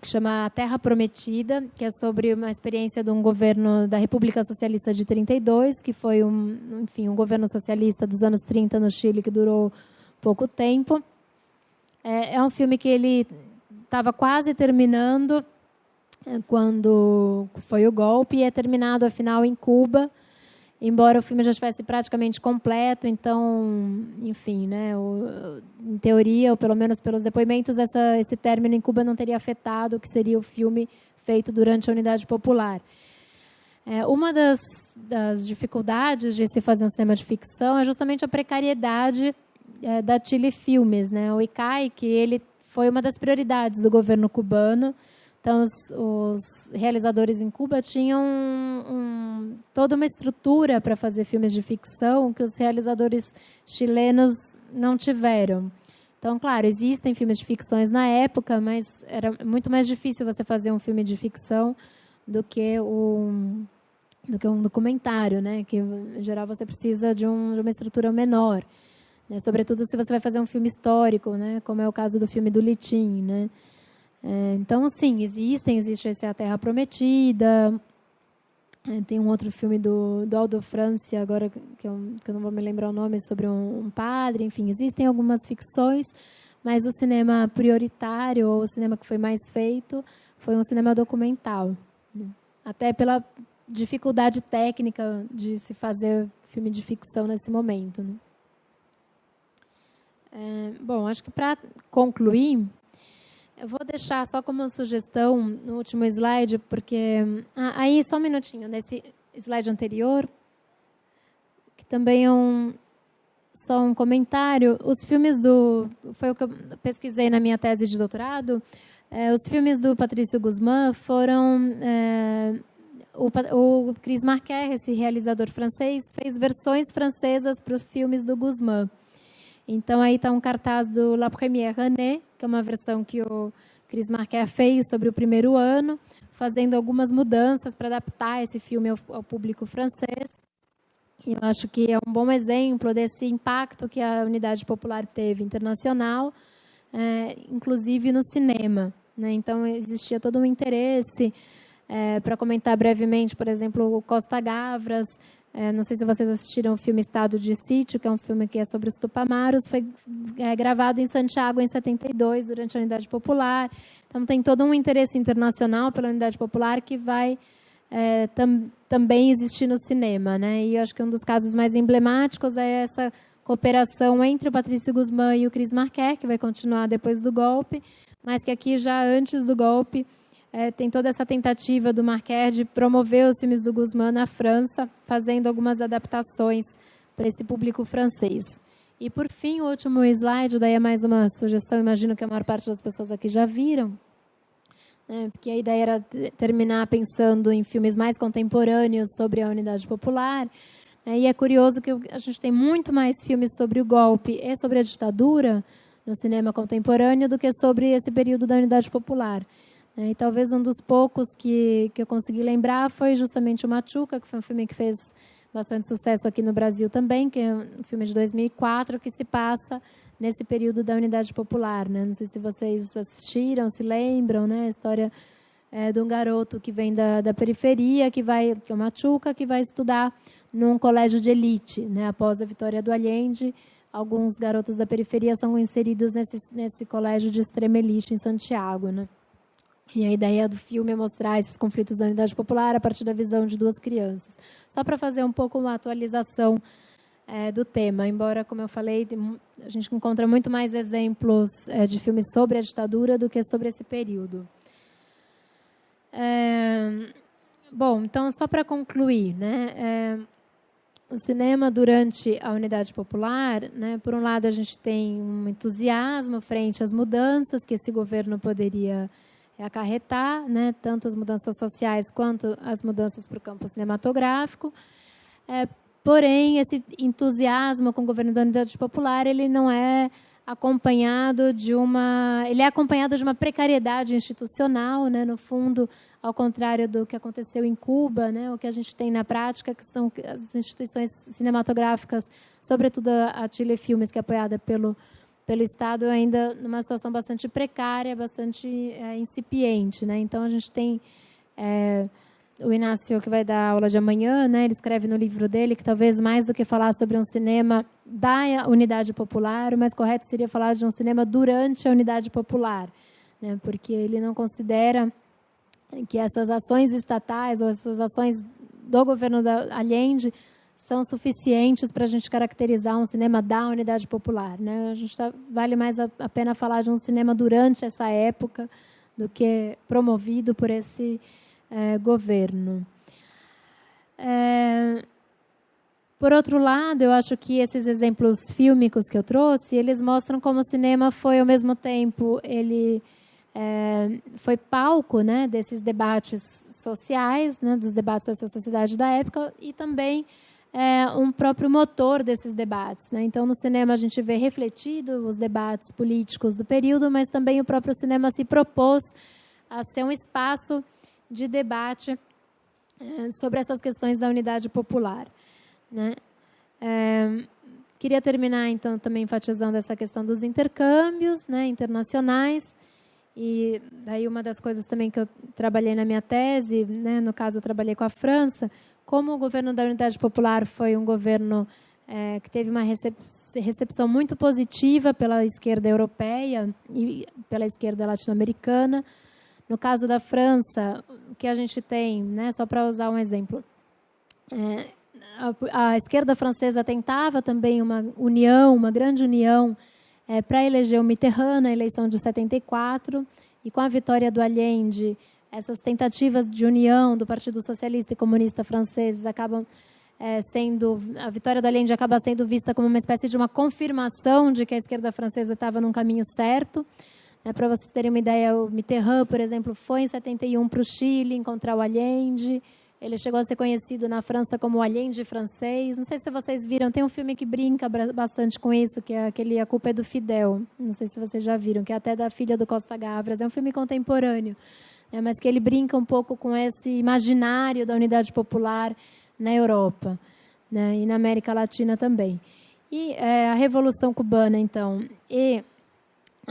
chama A Terra Prometida, que é sobre uma experiência de um governo da República Socialista de 32, que foi um governo socialista dos anos 30 no Chile, que durou pouco tempo. É um filme que ele estava quase terminando quando foi o golpe e é terminado, afinal, em Cuba, embora o filme já estivesse praticamente completo. Então, enfim, né, em teoria, ou pelo menos pelos depoimentos, esse término em Cuba não teria afetado o que seria o filme feito durante a Unidade Popular. Uma das dificuldades de se fazer um cinema de ficção é justamente a precariedade da Chile Filmes, né? O ICAI, que ele foi uma das prioridades do governo cubano. Então, os realizadores em Cuba tinham toda uma estrutura para fazer filmes de ficção que os realizadores chilenos não tiveram. Então, claro, existem filmes de ficções na época, mas era muito mais difícil você fazer um filme de ficção do que um documentário, né? Que, em geral, você precisa de uma estrutura menor, né? Sobretudo se você vai fazer um filme histórico, né? Como é o caso do filme do Litin, né? Então, sim, existe esse A Terra Prometida. Tem um outro filme do Aldo Francia, agora que eu não vou me lembrar o nome, sobre um padre. Enfim, existem algumas ficções, mas o cinema prioritário, ou o cinema que foi mais feito, foi um cinema documental, né? Até pela dificuldade técnica de se fazer filme de ficção nesse momento, né? Bom, acho que para concluir, eu vou deixar só como sugestão no último slide, porque aí só um minutinho, nesse slide anterior, que também é só um comentário. Os filmes foi o que eu pesquisei na minha tese de doutorado. Os filmes do Patrício Guzmán foram o Chris Marquet, esse realizador francês, fez versões francesas para os filmes do Guzmán. Então, aí está um cartaz do La Première Année, que é uma versão que o Chris Marquet fez sobre o primeiro ano, fazendo algumas mudanças para adaptar esse filme ao público francês. E eu acho que é um bom exemplo desse impacto que a Unidade Popular teve internacional, inclusive no cinema, né? Então, existia todo um interesse. Para comentar brevemente, por exemplo, o Costa Gavras. Não sei se vocês assistiram o filme Estado de Sítio, que é um filme que é sobre os Tupamaros. Foi gravado em Santiago em 72, durante a Unidade Popular. Então, tem todo um interesse internacional pela Unidade Popular que vai também existir no cinema, né? E eu acho que um dos casos mais emblemáticos é essa cooperação entre o Patrício Guzmán e o Chris Marquet, que vai continuar depois do golpe, mas que aqui, já antes do golpe, tem toda essa tentativa do Marquet de promover os filmes do Guzmán na França, fazendo algumas adaptações para esse público francês. E, por fim, o último slide, daí é mais uma sugestão, imagino que a maior parte das pessoas aqui já viram, né, porque a ideia era terminar pensando em filmes mais contemporâneos sobre a Unidade Popular, né, e é curioso que a gente tem muito mais filmes sobre o golpe e sobre a ditadura no cinema contemporâneo do que sobre esse período da Unidade Popular. E talvez um dos poucos que eu consegui lembrar foi justamente o Machuca, que foi um filme que fez bastante sucesso aqui no Brasil também, que é um filme de 2004, que se passa nesse período da Unidade Popular, né? Não sei se vocês assistiram, se lembram, né? A história de um garoto que vem da periferia, que é o Machuca, que vai estudar num colégio de elite, né? Após a vitória do Allende, alguns garotos da periferia são inseridos nesse colégio de extrema elite em Santiago, né? E a ideia do filme é mostrar esses conflitos da Unidade Popular a partir da visão de duas crianças. Só para fazer um pouco uma atualização do tema, embora, como eu falei, a gente encontra muito mais exemplos de filmes sobre a ditadura do que sobre esse período. Bom, então, só para concluir, né, o cinema durante a Unidade Popular, né, por um lado, a gente tem um entusiasmo frente às mudanças que esse governo poderia acarretar, né, tanto as mudanças sociais quanto as mudanças para o campo cinematográfico. Porém, esse entusiasmo com o governo da Unidade Popular, ele não é acompanhado de uma precariedade institucional, né, no fundo, ao contrário do que aconteceu em Cuba, né, o que a gente tem na prática, que são as instituições cinematográficas, sobretudo a Chile Filmes, que é apoiada pelo Estado, ainda numa situação bastante precária, bastante incipiente, né? Então, a gente tem o Inácio, que vai dar aula de amanhã, né? Ele escreve no livro dele que talvez mais do que falar sobre um cinema da Unidade Popular, o mais correto seria falar de um cinema durante a Unidade Popular, né? Porque ele não considera que essas ações estatais ou essas ações do governo da Allende são suficientes para a gente caracterizar um cinema da Unidade Popular, né? Vale mais a pena falar de um cinema durante essa época do que promovido por esse governo. Por outro lado, eu acho que esses exemplos fílmicos que eu trouxe, eles mostram como o cinema foi, ao mesmo tempo, ele foi palco, né, desses debates sociais, né, dos debates dessa sociedade da época, e também um próprio motor desses debates, né? Então, no cinema, a gente vê refletido os debates políticos do período, mas também o próprio cinema se propôs a ser um espaço de debate sobre essas questões da Unidade Popular, né? Queria terminar, então, também enfatizando essa questão dos intercâmbios, né, internacionais. E daí uma das coisas também que eu trabalhei na minha tese, né, no caso, eu trabalhei com a França, como o governo da Unidade Popular foi um governo que teve uma recepção muito positiva pela esquerda europeia e pela esquerda latino-americana. No caso da França, o que a gente tem, né, só para usar um exemplo, a esquerda francesa tentava também uma grande união, para eleger o Mitterrand na eleição de 74, e com a vitória do Allende, essas tentativas de união do Partido Socialista e Comunista franceses acabam a vitória do Allende acaba sendo vista como uma espécie de uma confirmação de que a esquerda francesa estava num caminho certo. Para vocês terem uma ideia, o Mitterrand, por exemplo, foi em 71 para o Chile encontrar o Allende. Ele chegou a ser conhecido na França como o Allende francês. Não sei se vocês viram, tem um filme que brinca bastante com isso, que é aquele A Culpa é do Fidel. Não sei se vocês já viram, que é até da filha do Costa Gavras. É um filme contemporâneo, mas que ele brinca um pouco com esse imaginário da Unidade Popular na Europa, né, e na América Latina também. E a Revolução Cubana, então, e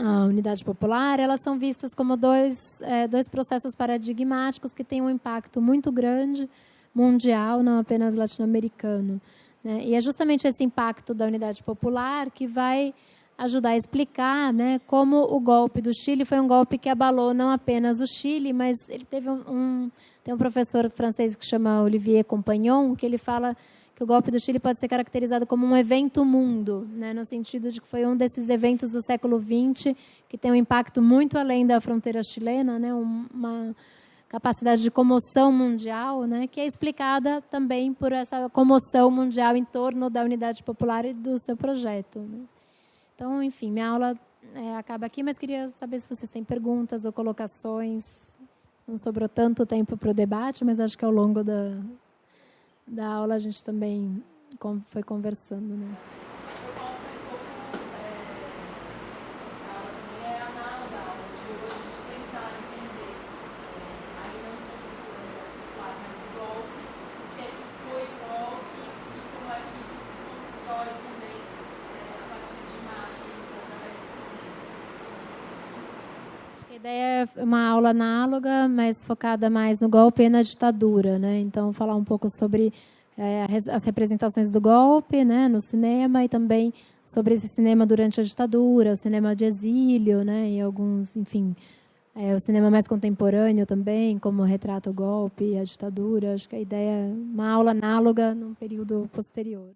a Unidade Popular, elas são vistas como dois processos paradigmáticos que têm um impacto muito grande, mundial, não apenas latino-americano, né? E é justamente esse impacto da Unidade Popular que vai ajudar a explicar, né, como o golpe do Chile foi um golpe que abalou não apenas o Chile, mas ele teve tem um professor francês que chama Olivier Compagnon, que ele fala que o golpe do Chile pode ser caracterizado como um evento mundo, né, no sentido de que foi um desses eventos do século XX que tem um impacto muito além da fronteira chilena, né, uma capacidade de comoção mundial, né, que é explicada também por essa comoção mundial em torno da Unidade Popular e do seu projeto, né. Então, enfim, minha aula acaba aqui, mas queria saber se vocês têm perguntas ou colocações. Não sobrou tanto tempo para o debate, mas acho que ao longo da aula a gente também foi conversando, né? A ideia é uma aula análoga, mas focada mais no golpe e na ditadura, né? Então, falar um pouco sobre as representações do golpe, né, no cinema, e também sobre esse cinema durante a ditadura, o cinema de exílio, né, e alguns, enfim, o cinema mais contemporâneo também, como retrata o golpe e a ditadura. Acho que a ideia é uma aula análoga num período posterior.